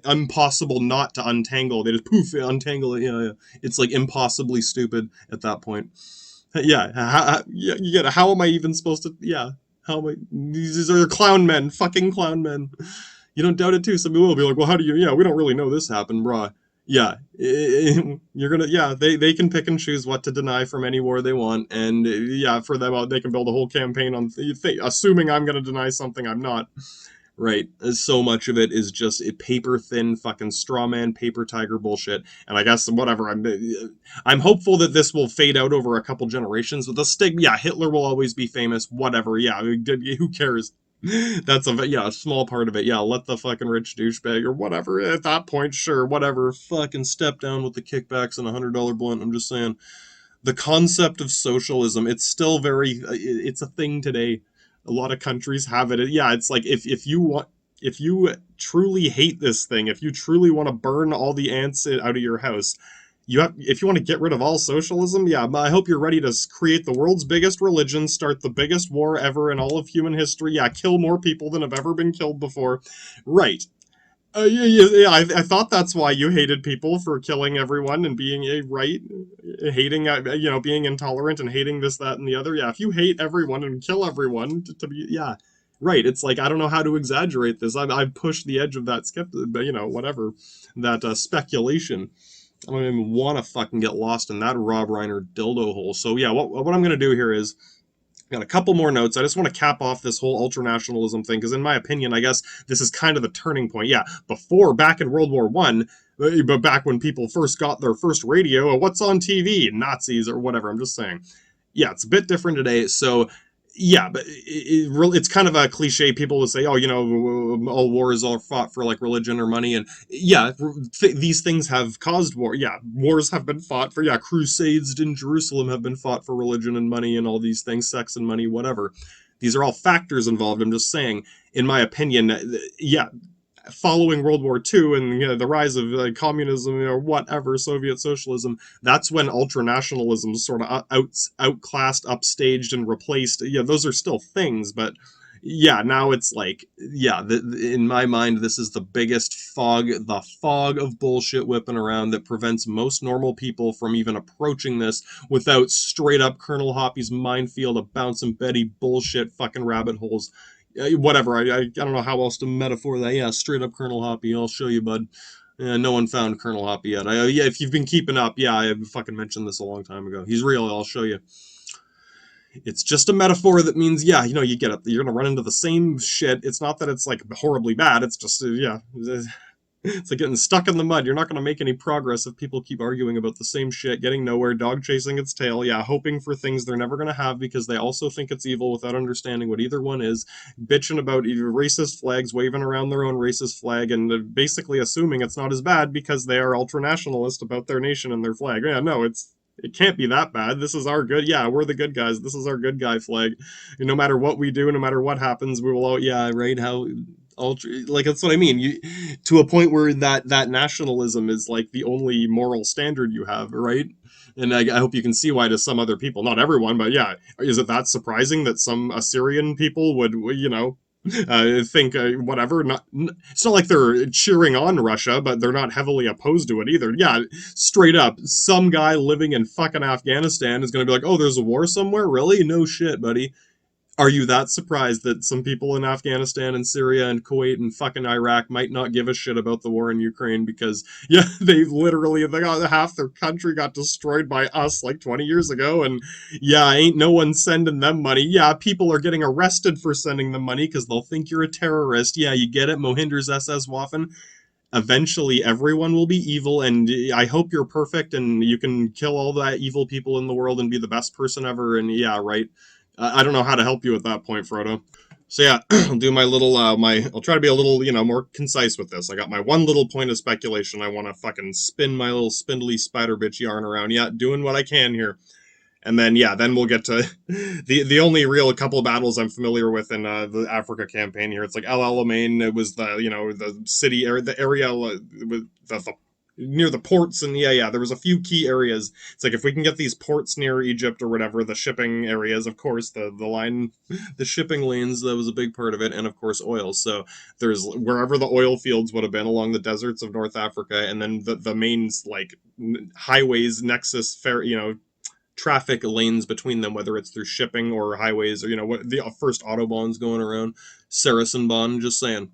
impossible not to untangle. They just poof, untangle it. Yeah. It's like impossibly stupid at that point. Yeah, you get it. How am I even supposed to, yeah, how am I, these are clown men, fucking clown men. You don't doubt it too. Some people will be like, well, how do you, yeah, we don't really know this happened, bruh. Yeah, you're gonna, yeah, they can pick and choose what to deny from any war they want. And yeah, for them, they can build a whole campaign on, assuming I'm gonna deny something I'm not. Right. So much of it is just a paper thin fucking straw man paper tiger bullshit. And I guess whatever, I'm hopeful that this will fade out over a couple generations. But the stigma, yeah, Hitler will always be famous. Whatever. Yeah, who cares? That's a small part of it. Yeah, let the fucking rich douchebag or whatever. At that point, sure, whatever. Fucking step down with the kickbacks and $100 blunt. I'm just saying, the concept of socialism, it's still it's a thing today. A lot of countries have it. Yeah, it's like if you truly hate this thing, if you truly want to burn all the ants out of your house, if you want to get rid of all socialism, yeah, I hope you're ready to create the world's biggest religion, start the biggest war ever in all of human history. Yeah, kill more people than have ever been killed before. Right. Yeah, I thought that's why you hated people for killing everyone and being hating, being intolerant and hating this, that, and the other. Yeah, if you hate everyone and kill everyone to be, yeah, right. It's like, I don't know how to exaggerate this. I've pushed the edge of that whatever, that speculation. I don't even want to fucking get lost in that Rob Reiner dildo hole. So yeah, what I'm gonna do here is, got a couple more notes. I just want to cap off this whole ultranationalism thing because, in my opinion, I guess this is kind of the turning point. Yeah, back in World War One, but back when people first got their first radio, what's on TV? Nazis or whatever. I'm just saying. Yeah, it's a bit different today. So yeah, but it's kind of a cliche. People will say, oh, all wars are fought for like religion or money. And yeah, these things have caused war. Yeah, wars have been fought for, yeah, crusades in Jerusalem have been fought for religion and money and all these things, sex and money, whatever. These are all factors involved. I'm just saying, in my opinion, yeah, following World War II and the rise of communism or whatever, Soviet socialism, that's when ultranationalism sort of outclassed, upstaged, and replaced. Yeah, those are still things, but yeah, now it's like, yeah, in my mind, this is the biggest the fog of bullshit whipping around that prevents most normal people from even approaching this without straight up Colonel Hoppy's minefield of bouncing Betty bullshit fucking rabbit holes. Whatever, I don't know how else to metaphor that. Yeah, straight up Colonel Hoppy. I'll show you, bud. No one found Colonel Hoppy yet. Yeah, if you've been keeping up, yeah, I fucking mentioned this a long time ago. He's real. I'll show you. It's just a metaphor that means, yeah, you get it. You're gonna run into the same shit. It's not that it's like horribly bad. It's just, yeah. It's like getting stuck in the mud. You're not going to make any progress if people keep arguing about the same shit, getting nowhere, dog chasing its tail, yeah, hoping for things they're never going to have because they also think it's evil without understanding what either one is, bitching about racist flags, waving around their own racist flag, and basically assuming it's not as bad because they are ultranationalist about their nation and their flag. Yeah, no, it can't be that bad. This is our good. Yeah, we're the good guys. This is our good guy flag. And no matter what we do, no matter what happens, we will. Yeah, right. How ultra, like that's what I mean. You to a point where that nationalism is like the only moral standard you have, right? And I hope you can see why to some other people, not everyone, but yeah, is it that surprising that some Assyrian people would, think whatever? It's not like they're cheering on Russia, but they're not heavily opposed to it either. Yeah, straight up, some guy living in fucking Afghanistan is going to be like, "Oh, there's a war somewhere? Really? No shit, buddy." Are you that surprised that some people in Afghanistan and Syria and Kuwait and fucking Iraq might not give a shit about the war in Ukraine because, yeah, they got half their country got destroyed by us like 20 years ago, and yeah, ain't no one sending them money. Yeah, people are getting arrested for sending them money because they'll think you're a terrorist. Yeah, you get it, Mohinder's SS Waffen. Eventually, everyone will be evil, and I hope you're perfect and you can kill all the evil people in the world and be the best person ever, and yeah, right. I don't know how to help you at that point, Frodo. So yeah, I'll do my little, I'll try to be a little, more concise with this. I got my one little point of speculation. I want to fucking spin my little spindly spider bitch yarn around. Yeah, doing what I can here. And then, yeah, then we'll get to the only real couple of battles I'm familiar with in the Africa campaign here. It's like El Alamein. It was the city area, the area with the near the ports, and yeah, there was a few key areas. It's like if we can get these ports near Egypt or whatever, the shipping areas, of course, the shipping lanes, that was a big part of it, and of course oil. So there's wherever the oil fields would have been along the deserts of North Africa, and then the main like highways nexus fair, traffic lanes between them, whether it's through shipping or highways or what the first autobahns going around, Saracenbahn, just saying.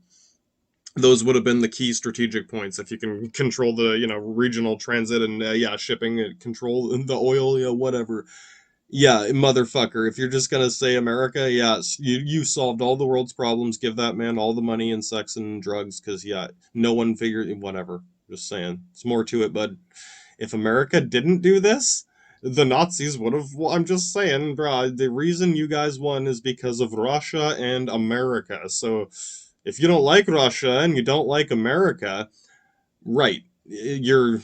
Those would have been the key strategic points if you can control the regional transit and shipping, control the oil, whatever. Yeah, motherfucker, if you're just gonna say America, yes, you solved all the world's problems, give that man all the money and sex and drugs, because yeah, no one figured, whatever, just saying, it's more to it, bud. If America didn't do this, the Nazis would have. Well, I'm just saying, bruh, the reason you guys won is because of Russia and America. So if you don't like Russia and you don't like America, right, you're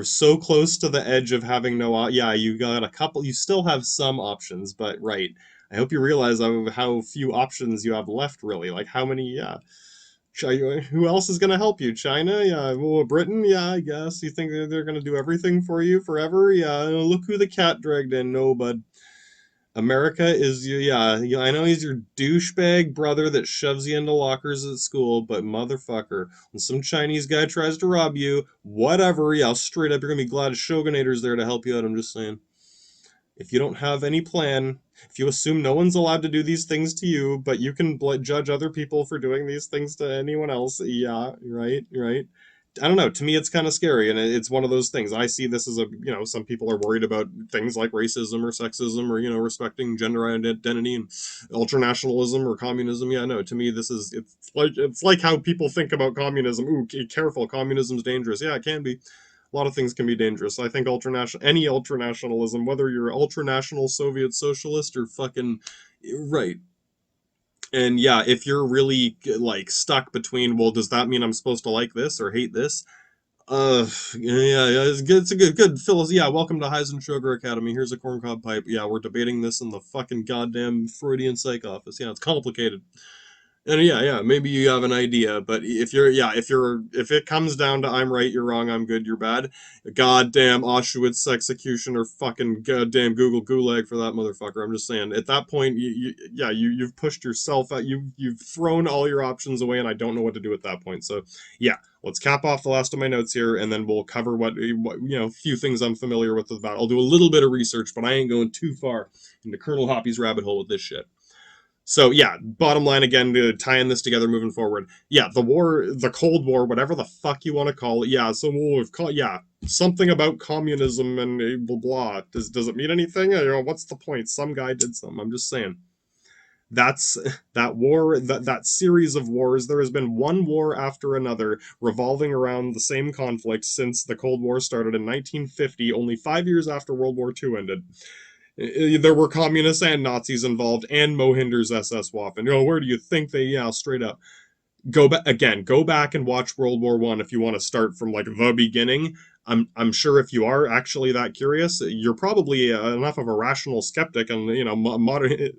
so close to the edge of having no. Yeah, you got a couple. You still have some options, but right. I hope you realize how few options you have left, really. Like how many, yeah. Who else is going to help you? China? Yeah. Well, Britain? Yeah, I guess. You think they're going to do everything for you forever? Yeah. Look who the cat dragged in. No, bud. America is, yeah, I know he's your douchebag brother that shoves you into lockers at school, but motherfucker, when some Chinese guy tries to rob you, whatever, yeah, straight up, you're going to be glad a Shogunator's there to help you out. I'm just saying. If you don't have any plan, if you assume no one's allowed to do these things to you, but you can judge other people for doing these things to anyone else, yeah, right. I don't know. To me, it's kind of scary, and it's one of those things. I see this as some people are worried about things like racism or sexism or respecting gender identity and ultranationalism or communism. Yeah, no. To me, it's like how people think about communism. Ooh, careful, communism's dangerous. Yeah, it can be. A lot of things can be dangerous. I think any ultranationalism, whether you're ultranational Soviet socialist or fucking right. And yeah, if you're really like stuck between, well, does that mean I'm supposed to like this or hate this? Yeah, it's good. It's a good Phyllis. Yeah, welcome to Heisen Sugar Academy. Here's a corncob pipe. Yeah, we're debating this in the fucking goddamn Freudian psych office. Yeah, it's complicated. And yeah, maybe you have an idea, but if it comes down to I'm right, you're wrong, I'm good, you're bad, goddamn Auschwitz execution or fucking goddamn Google Gulag for that motherfucker. I'm just saying, at that point, you've pushed yourself out, you've thrown all your options away, and I don't know what to do at that point. So yeah, let's cap off the last of my notes here, and then we'll cover what few things I'm familiar with about. I'll do a little bit of research, but I ain't going too far into Colonel Hoppy's rabbit hole with this shit. So yeah, bottom line again, to tying this together moving forward. Yeah, the Cold War, whatever the fuck you want to call it. Yeah, so we've called something about communism and blah blah. Does it mean anything? What's the point? Some guy did something. I'm just saying. That's that war, that series of wars. There has been one war after another revolving around the same conflict since the Cold War started in 1950, only 5 years after World War II ended. There were communists and Nazis involved, and Mohinder's SS Waffen. Where do you think they? Yeah, straight up. Go back again. Go back and watch World War One if you want to start from like the beginning. I'm sure if you are actually that curious, you're probably enough of a rational skeptic and modern,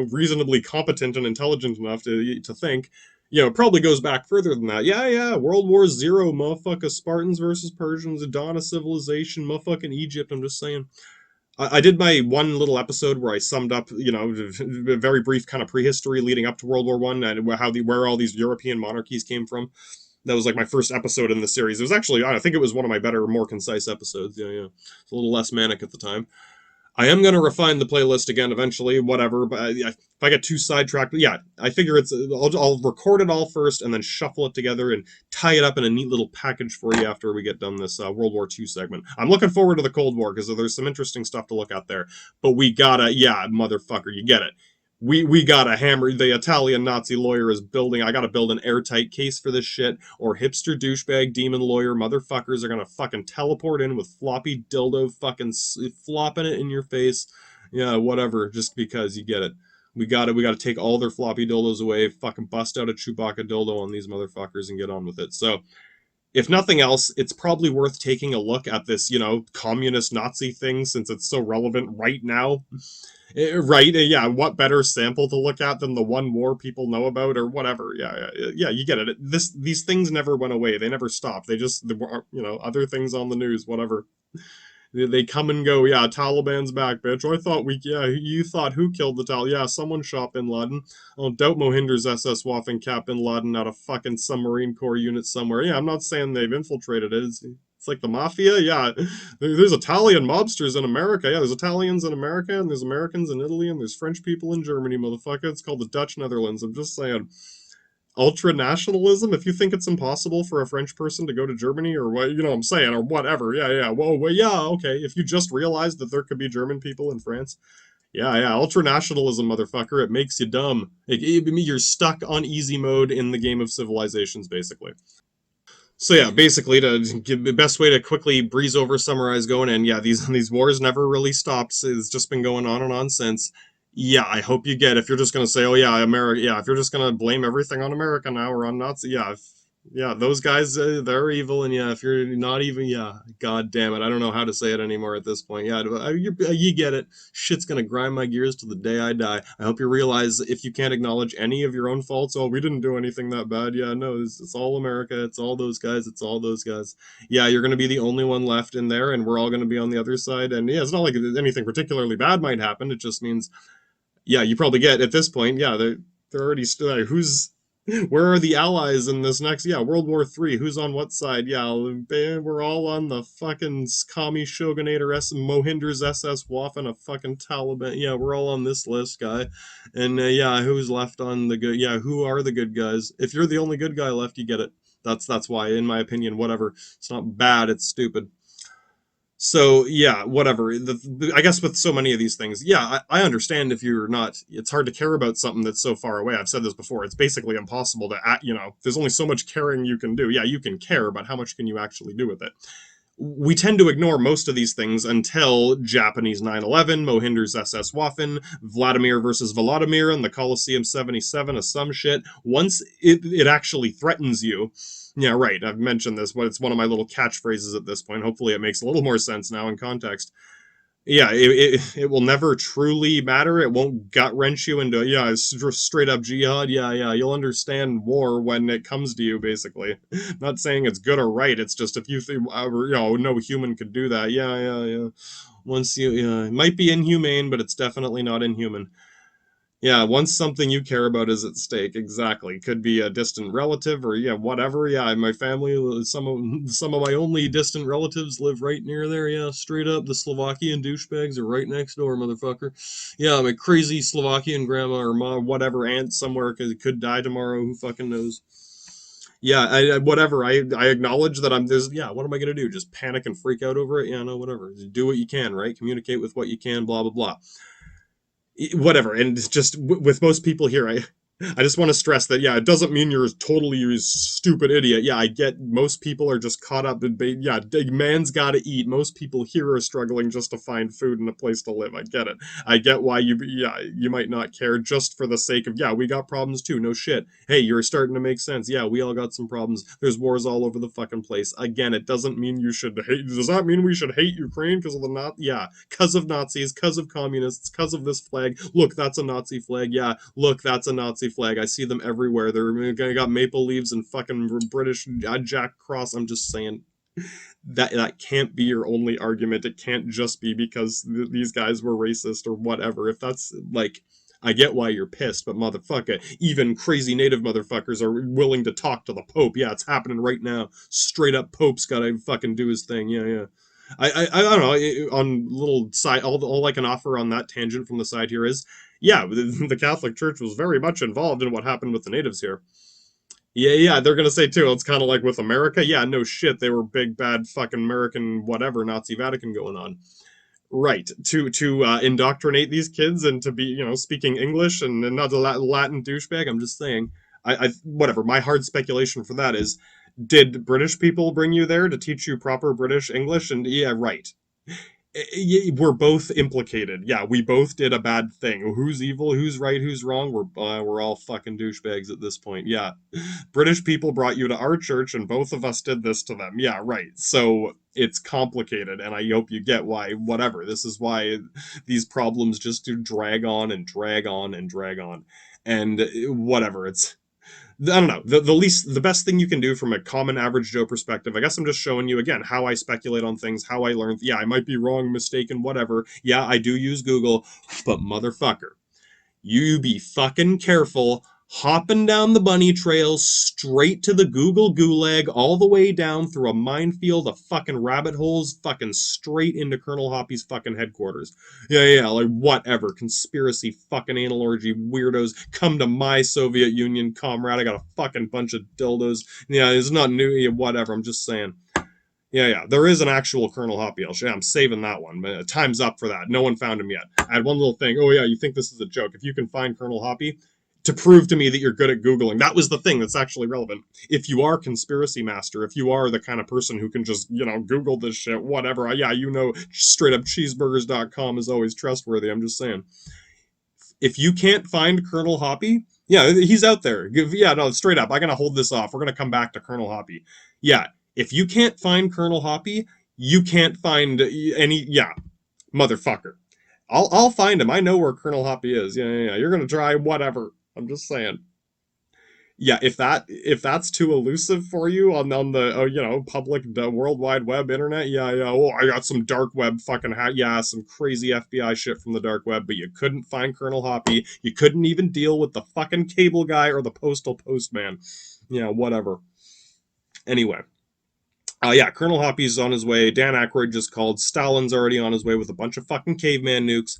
reasonably competent and intelligent enough to think. It probably goes back further than that. Yeah, yeah. World War Zero, motherfucker. Spartans versus Persians, the dawn of civilization, motherfucking Egypt. I'm just saying. I did my one little episode where I summed up, a very brief kind of prehistory leading up to World War One and where all these European monarchies came from. That was like my first episode in the series. It was actually, I think it was one of my better, more concise episodes. Yeah, yeah. It's a little less manic at the time. I am going to refine the playlist again eventually, whatever, but if I get too sidetracked, yeah, I figure I'll record it all first and then shuffle it together and tie it up in a neat little package for you after we get done this World War II segment. I'm looking forward to the Cold War because there's some interesting stuff to look at there, but we gotta, yeah, motherfucker, you get it. We gotta hammer. The Italian Nazi lawyer is building. I gotta build an airtight case for this shit, or hipster douchebag demon lawyer motherfuckers are gonna fucking teleport in with floppy dildo fucking flopping it in your face. Yeah, whatever. Just because you get it. We gotta take all their floppy dildos away. Fucking bust out a Chewbacca dildo on these motherfuckers and get on with it. So if nothing else, it's probably worth taking a look at this, communist Nazi thing since it's so relevant right now. Right? Yeah. What better sample to look at than the one war people know about, or whatever? Yeah, yeah, yeah. You get it. These things never went away. They never stopped. There were, other things on the news. Whatever. They come and go. Yeah, Taliban's back, bitch. I thought yeah, you thought who killed the Taliban? Yeah, someone shot Bin Laden. I don't doubt Mohinder's SS Waffen cap Bin Laden out of fucking some Marine Corps unit somewhere. Yeah, I'm not saying they've infiltrated it. It's like the mafia. Yeah, there's Italian mobsters in America. Yeah, there's Italians in America, and there's Americans in Italy, and there's French people in Germany, motherfucker. It's called the Dutch Netherlands. I'm just saying ultra nationalism. If you think it's impossible for a French person to go to Germany or what, I'm saying, or whatever. Yeah, yeah. Well, yeah, okay. If you just realized that there could be German people in France, yeah, yeah. Ultra nationalism, motherfucker. It makes you dumb. You're stuck on easy mode in the game of civilizations, basically. So yeah, basically, to give the best way to quickly breeze over, summarize, going in. Yeah, these wars never really stopped. It's just been going on and on since. Yeah, I hope you get. If you're just gonna say, oh yeah, America. Yeah, if you're just gonna blame everything on America now or on Nazi. Yeah, yeah, those guys, they're evil. And yeah, if you're not even, yeah, god damn it, I don't know how to say it anymore at this point. Yeah, you get it. Shit's gonna grind my gears to the day I die. I hope you realize if you can't acknowledge any of your own faults, oh, we didn't do anything that bad. Yeah, no, it's all America. It's all those guys. It's all those guys. Yeah, you're gonna be the only one left in there, and we're all gonna be on the other side. And yeah, it's not like anything particularly bad might happen. It just means, yeah, you probably get at this point. Yeah, they're already still. Who's where are the allies in this next? Yeah, World War III. Who's on what side? Yeah, we're all on the fucking commie shogunator Mohinder's SS Waffen, a fucking Taliban. Yeah, we're all on this list, guy. And yeah, who's left on the good? Yeah, who are the good guys? If you're the only good guy left, you get it. That's why, in my opinion, whatever. It's not bad. It's stupid. So yeah, whatever. I guess with so many of these things, yeah, I understand if you're not. It's hard to care about something that's so far away. I've said this before. It's basically impossible to, there's only so much caring you can do. Yeah, you can care, but how much can you actually do with it? We tend to ignore most of these things until Japanese 9/11, Mohinder's SS Waffen, Vladimir versus Volodymyr, and the Coliseum 77 of some shit. Once it actually threatens you, yeah, right, I've mentioned this, but it's one of my little catchphrases at this point. Hopefully it makes a little more sense now in context. Yeah, it will never truly matter. It won't gut wrench you into, yeah, straight up jihad. Yeah, yeah, you'll understand war when it comes to you, basically. Not saying it's good or right. It's just if you think, no human could do that. Yeah, yeah, yeah. Yeah, it might be inhumane, but it's definitely not inhuman. Yeah, once something you care about is at stake, exactly. Could be a distant relative or yeah, whatever. Yeah, my family, some of my only distant relatives live right near there. Yeah, straight up, the Slovakian douchebags are right next door, motherfucker. Yeah, my crazy Slovakian grandma or mom, whatever, aunt somewhere could die tomorrow. Who fucking knows? Yeah, whatever. I acknowledge that there's. Yeah, what am I gonna do? Just panic and freak out over it? Yeah, no, whatever. Do what you can, right? Communicate with what you can. Blah blah blah. whatever. And it's just with most people here, I just want to stress that, yeah, it doesn't mean you're totally a stupid idiot. Yeah, I get most people are just caught up in, yeah, man's got to eat. Most people here are struggling just to find food and a place to live. I get it. I get why you might not care just for the sake of, yeah, we got problems too. No shit. Hey, you're starting to make sense. Yeah, we all got some problems. There's wars all over the fucking place. Again, it doesn't mean you should hate. Does that mean we should hate Ukraine because of the not? Yeah, because of Nazis, because of communists, because of this flag. Look, that's a Nazi flag. Yeah, look, that's a Nazi flag. I see them everywhere. They're got maple leaves and fucking British Jack Cross. I'm just saying that can't be your only argument. It can't just be because these guys were racist or whatever. If that's like, I get why you're pissed, but motherfucker, even crazy native motherfuckers are willing to talk to the Pope. Yeah, it's happening right now. Straight up Pope's gotta fucking do his thing. Yeah, yeah. I don't know, on little side, all I can offer on that tangent from the side here is, yeah, the Catholic Church was very much involved in what happened with the natives here. Yeah, yeah, they're gonna say too, it's kind of like with America. Yeah, no shit, they were big, bad, fucking American, whatever, Nazi Vatican going on. Right, to indoctrinate these kids and to be, speaking English and not a Latin douchebag, I'm just saying. Whatever, my hard speculation for that is, did British people bring you there to teach you proper British English? And yeah, right. We're both implicated. Yeah, we both did a bad thing. Who's evil? Who's right? Who's wrong? We're all fucking douchebags at this point. Yeah, British people brought you to our church, and both of us did this to them. Yeah, right. So it's complicated, and I hope you get why. Whatever. This is why these problems just do drag on and drag on and drag on, and whatever. I don't know. The best thing you can do from a common average Joe perspective, I guess I'm just showing you again how I speculate on things, how I learn. Yeah, I might be wrong, mistaken, whatever. Yeah, I do use Google, but motherfucker, you be fucking careful hopping down the bunny trail straight to the Google Gulag, all the way down through a minefield of fucking rabbit holes, fucking straight into Colonel Hoppy's fucking headquarters. Yeah, yeah, like whatever. Conspiracy fucking anal orgy weirdos. Come to my Soviet Union, comrade. I got a fucking bunch of dildos. Yeah, it's not new. Yeah, whatever. I'm just saying. Yeah, yeah. There is an actual Colonel Hoppy. I'm saving that one. But time's up for that. No one found him yet. I had one little thing. Oh, yeah, you think this is a joke. If you can find Colonel Hoppy, to prove to me that you're good at Googling. That was the thing that's actually relevant. If you are conspiracy master, if you are the kind of person who can just, Google this shit, whatever. Yeah, straight up cheeseburgers.com is always trustworthy. I'm just saying. If you can't find Colonel Hoppy, yeah, he's out there. Yeah, no, straight up. I'm going to hold this off. We're going to come back to Colonel Hoppy. Yeah, if you can't find Colonel Hoppy, you can't find any, yeah, motherfucker. I'll find him. I know where Colonel Hoppy is. Yeah, yeah, yeah. You're going to try whatever. I'm just saying. Yeah, if that's too elusive for you on the public World Wide Web internet, yeah, yeah. Oh, I got some dark web fucking yeah, some crazy FBI shit from the dark web, but you couldn't find Colonel Hoppy. You couldn't even deal with the fucking cable guy or the postal postman. Yeah, whatever. Anyway. Yeah, Colonel Hoppy's on his way. Dan Aykroyd just called. Stalin's already on his way with a bunch of fucking caveman nukes.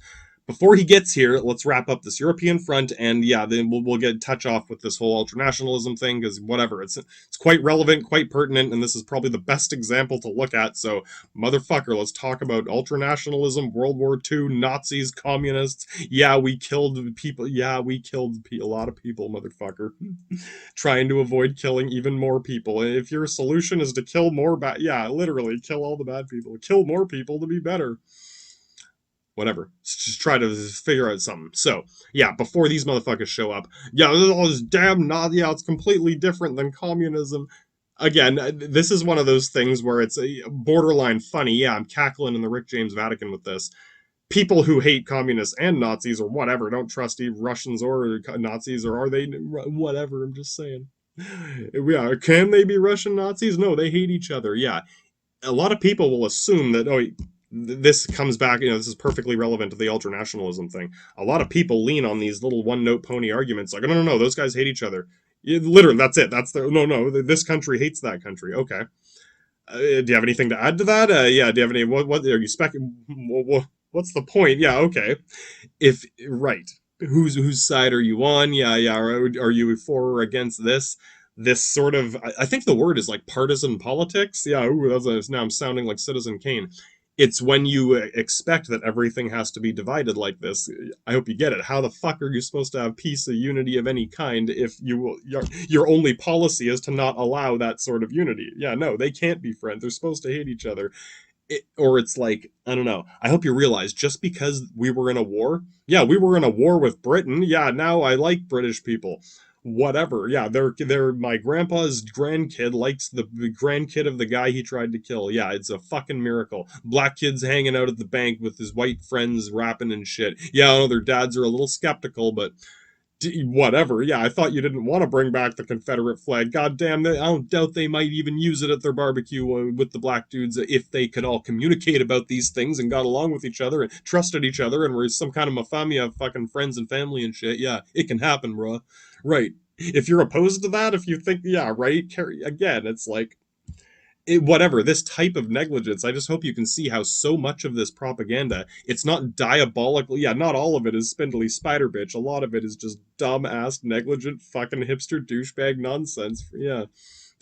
Before he gets here, let's wrap up this European front, and yeah, then we'll get touch off with this whole ultranationalism thing, because whatever, it's quite relevant, quite pertinent, and this is probably the best example to look at. So, motherfucker, let's talk about ultranationalism, World War II, Nazis, communists. Yeah, we killed people. Yeah, we killed a lot of people, motherfucker. Trying to avoid killing even more people. And if your solution is to kill more yeah, literally kill all the bad people, kill more people to be better. Whatever. Just try to figure out something. So, yeah, before these motherfuckers show up, yeah, all this damn Nazi, yeah, it's completely different than communism. Again, this is one of those things where it's a borderline funny. Yeah, I'm cackling in the Rick James Vatican with this. People who hate communists and Nazis or whatever don't trust even Russians or Nazis, or are they whatever? I'm just saying. Yeah, can they be Russian Nazis? No, they hate each other. Yeah, a lot of people will assume that, oh, this comes back, this is perfectly relevant to the ultranationalism thing. A lot of people lean on these little one-note pony arguments, like, no, those guys hate each other. Literally, that's it. That's no, this country hates that country. Okay. Do you have anything to add to that? Yeah, do you have any, what are you what's the point? Yeah, okay. Right. Whose side are you on? Yeah, yeah. Are you for or against this sort of, I think the word is like partisan politics. Yeah, now I'm sounding like Citizen Kane. It's when you expect that everything has to be divided like this. I hope you get it. How the fuck are you supposed to have peace or unity of any kind if your only policy is to not allow that sort of unity? Yeah, no, they can't be friends. They're supposed to hate each other. Or it's like, I don't know. I hope you realize just because we were in a war, yeah, we were in a war with Britain. Yeah, now I like British people. Whatever. Yeah, they're my grandpa's grandkid likes the grandkid of the guy he tried to kill. Yeah, it's a fucking miracle. Black kids hanging out at the bank with his white friends rapping and shit. Yeah, I know their dads are a little skeptical, but whatever. Yeah, I thought you didn't want to bring back the Confederate flag. God damn, I don't doubt they might even use it at their barbecue with the black dudes if they could all communicate about these things and got along with each other and trusted each other and were some kind of mafia of fucking friends and family and shit. Yeah, it can happen, bro. Right. If you're opposed to that, if you think, yeah, right, again, it's like, whatever, this type of negligence, I just hope you can see how so much of this propaganda, it's not diabolical. Yeah, not all of it is spindly spider bitch. A lot of it is just dumb-ass, negligent, fucking hipster douchebag nonsense. Yeah.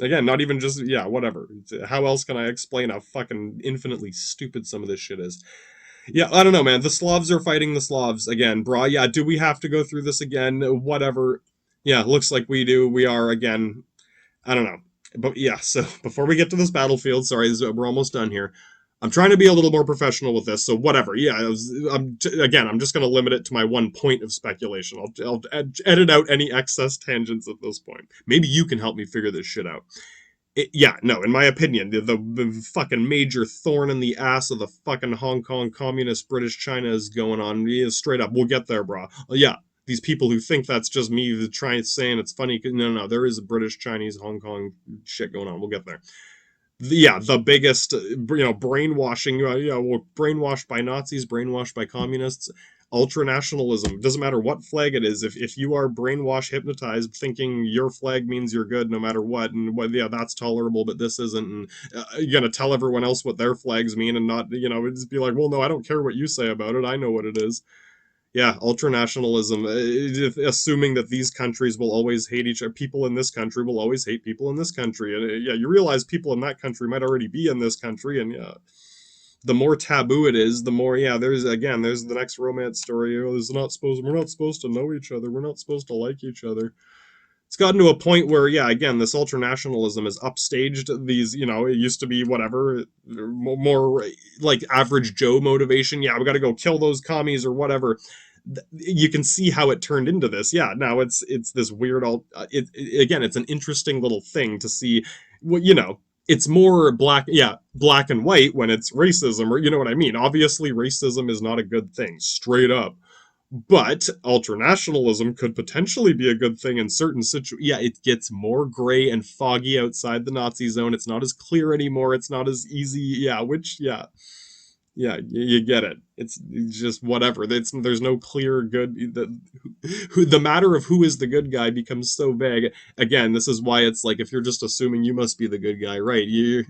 Again, not even just, yeah, whatever. How else can I explain how fucking infinitely stupid some of this shit is? Yeah, I don't know, man. The Slavs are fighting the Slavs again, brah. Yeah, do we have to go through this again? Whatever. Yeah, looks like we do. We are again. I don't know. But yeah, so before we get to this battlefield, sorry, we're almost done here. I'm trying to be a little more professional with this, so whatever. Yeah, again, I'm just going to limit it to my one point of speculation. I'll edit out any excess tangents at this point. Maybe you can help me figure this shit out. Yeah, no, in my opinion, the fucking major thorn in the ass of the fucking Hong Kong communist British China is going on. Yeah, straight up, we'll get there, bro. Yeah, these people who think that's just me trying saying it's funny. No, there is a British Chinese Hong Kong shit going on. We'll get there. Yeah, the biggest, brainwashing. We're brainwashed by Nazis, brainwashed by communists. Ultra nationalism, doesn't matter what flag it is. If you are brainwashed, hypnotized, thinking your flag means you're good no matter what, and yeah, that's tolerable, but this isn't, and you're gonna tell everyone else what their flags mean, and not, just be like, well, no, I don't care what you say about it, I know what it is. Yeah, ultranationalism, assuming that these countries will always hate each other. People in this country will always hate people in this country. And yeah, you realize people in that country might already be in this country. And yeah, the more taboo it is, the more, yeah, there's the next romance story. We're not supposed to know each other. We're not supposed to like each other. It's gotten to a point where, yeah, again, this ultranationalism has upstaged these, it used to be whatever, more like average Joe motivation. Yeah, we got to go kill those commies or whatever. You can see how it turned into this. Yeah, now it's this weird, again, it's an interesting little thing to see, it's more black and white when it's racism, or you know what I mean. Obviously, racism is not a good thing, straight up. But ultranationalism could potentially be a good thing in certain situations. Yeah, it gets more gray and foggy outside the Nazi zone. It's not as clear anymore. It's not as easy. Yeah, yeah, you get it. It's just whatever. There's no clear good. The matter of who is the good guy becomes so vague. Again, this is why it's like if you're just assuming you must be the good guy, right? You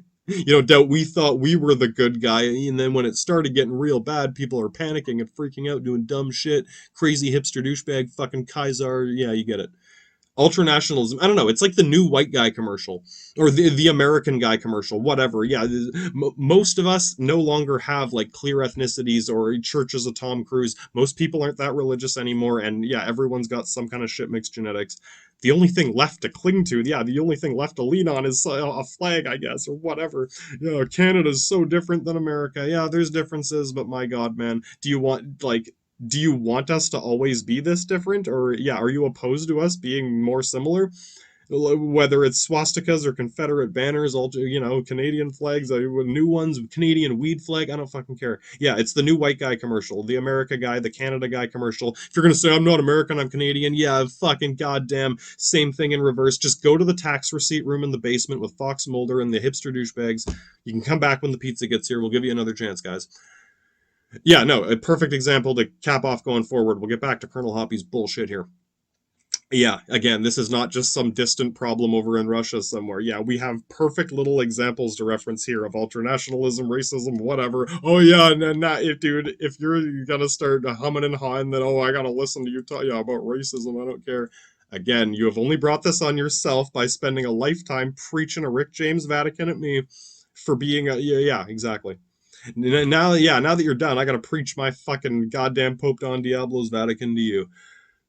don't doubt we thought we were the good guy, and then when it started getting real bad, people are panicking and freaking out, doing dumb shit, crazy hipster douchebag, fucking Kaiser. Yeah, you get it. Ultranationalism, I don't know, it's like the new white guy commercial or the American guy commercial, whatever. Yeah, most of us no longer have like clear ethnicities or churches of Tom Cruise. Most people aren't that religious anymore, and yeah, everyone's got some kind of shit mixed genetics. The only thing left to cling to, yeah, the only thing left to lean on is a flag, I guess, or whatever. Canada's so different than America. Yeah, there's differences, but my god, man, do you want us to always be this different, or yeah, are you opposed to us being more similar? Whether it's swastikas or Confederate banners, all Canadian flags, new ones, Canadian weed flag, I don't fucking care. Yeah, it's the new white guy commercial, the America guy, the Canada guy commercial. If you're gonna say I'm not American, I'm Canadian, yeah, fucking goddamn, same thing in reverse. Just go to the tax receipt room in the basement with Fox Mulder and the hipster douchebags. You can come back when the pizza gets here. We'll give you another chance, guys. Yeah, no, a perfect example to cap off going forward. We'll get back to Colonel Hoppy's bullshit here. Yeah, again, this is not just some distant problem over in Russia somewhere. Yeah, we have perfect little examples to reference here of ultranationalism, racism, whatever. Oh yeah, and dude, if you're gonna start humming and hawing, then I gotta listen to you talk about racism. I don't care. Again, you have only brought this on yourself by spending a lifetime preaching a Rick James Vatican at me for being a yeah, exactly. Now, yeah, now that you're done, I gotta preach my fucking goddamn Pope Don Diablo's Vatican to you.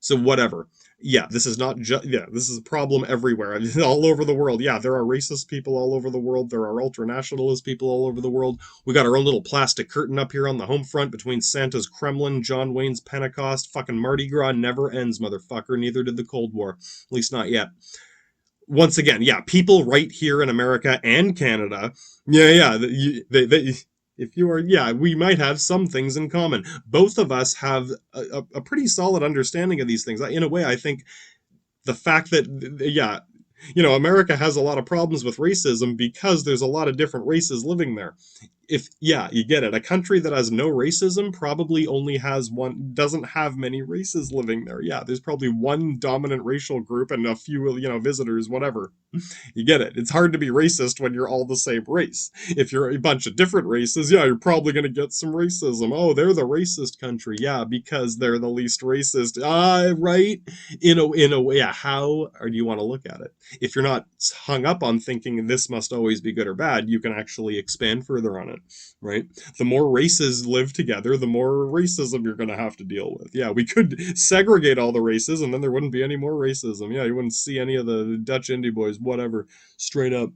So whatever. Yeah, this is not just, yeah, this is a problem everywhere. All over the world. Yeah, there are racist people all over the world. There are ultranationalist people all over the world. We got our own little plastic curtain up here on the home front between Santa's Kremlin, John Wayne's Pentecost. Fucking Mardi Gras never ends, motherfucker. Neither did the Cold War. At least not yet. Once again, yeah, people right here in America and Canada, yeah, if you are, yeah, we might have some things in common. Both of us have a pretty solid understanding of these things. In a way, I think the fact that, yeah, America has a lot of problems with racism because there's a lot of different races living there. If, yeah, you get it. A country that has no racism probably only has one, doesn't have many races living there. Yeah, there's probably one dominant racial group and a few, visitors, whatever. You get it. It's hard to be racist when you're all the same race. If you're a bunch of different races, yeah, you're probably going to get some racism. Oh, they're the racist country. Yeah, because they're the least racist. Right? In a way, yeah, how or do you want to look at it? If you're not hung up on thinking this must always be good or bad, you can actually expand further on it, right? The more races live together, the more racism you're going to have to deal with. Yeah, we could segregate all the races and then there wouldn't be any more racism. Yeah, you wouldn't see any of the Dutch indie boys, whatever, straight up.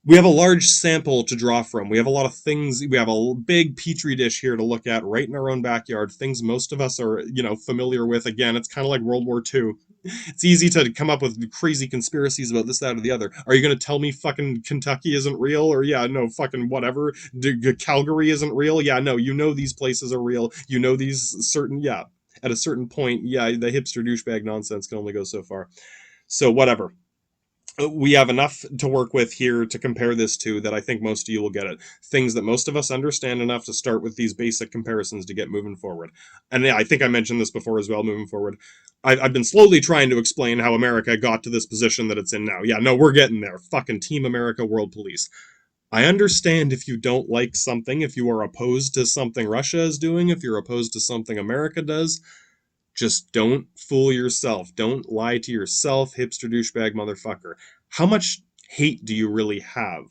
We have a large sample to draw from. We have a lot of things. We have a big petri dish here to look at right in our own backyard. Things most of us are, familiar with. Again, it's kind of like World War II. It's easy to come up with crazy conspiracies about this, that, or the other. Are you going to tell me fucking Kentucky isn't real? Or, yeah, no, fucking whatever. Calgary isn't real? Yeah, no, these places are real. These certain, yeah. At a certain point, yeah, the hipster douchebag nonsense can only go so far. So, whatever. We have enough to work with here to compare this to that I think most of you will get it. Things that most of us understand enough to start with these basic comparisons to get moving forward. And yeah, I think I mentioned this before as well, moving forward. I've been slowly trying to explain how America got to this position that it's in now. Yeah, no, we're getting there. Fucking Team America World Police. I understand if you don't like something, if you are opposed to something Russia is doing, if you're opposed to something America does, just don't fool yourself. Don't lie to yourself, hipster douchebag motherfucker. How much hate do you really have?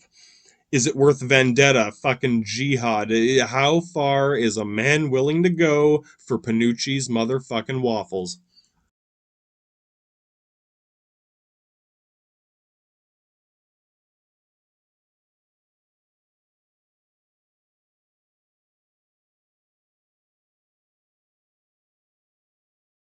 Is it worth vendetta, fucking jihad? How far is a man willing to go for Panucci's motherfucking waffles?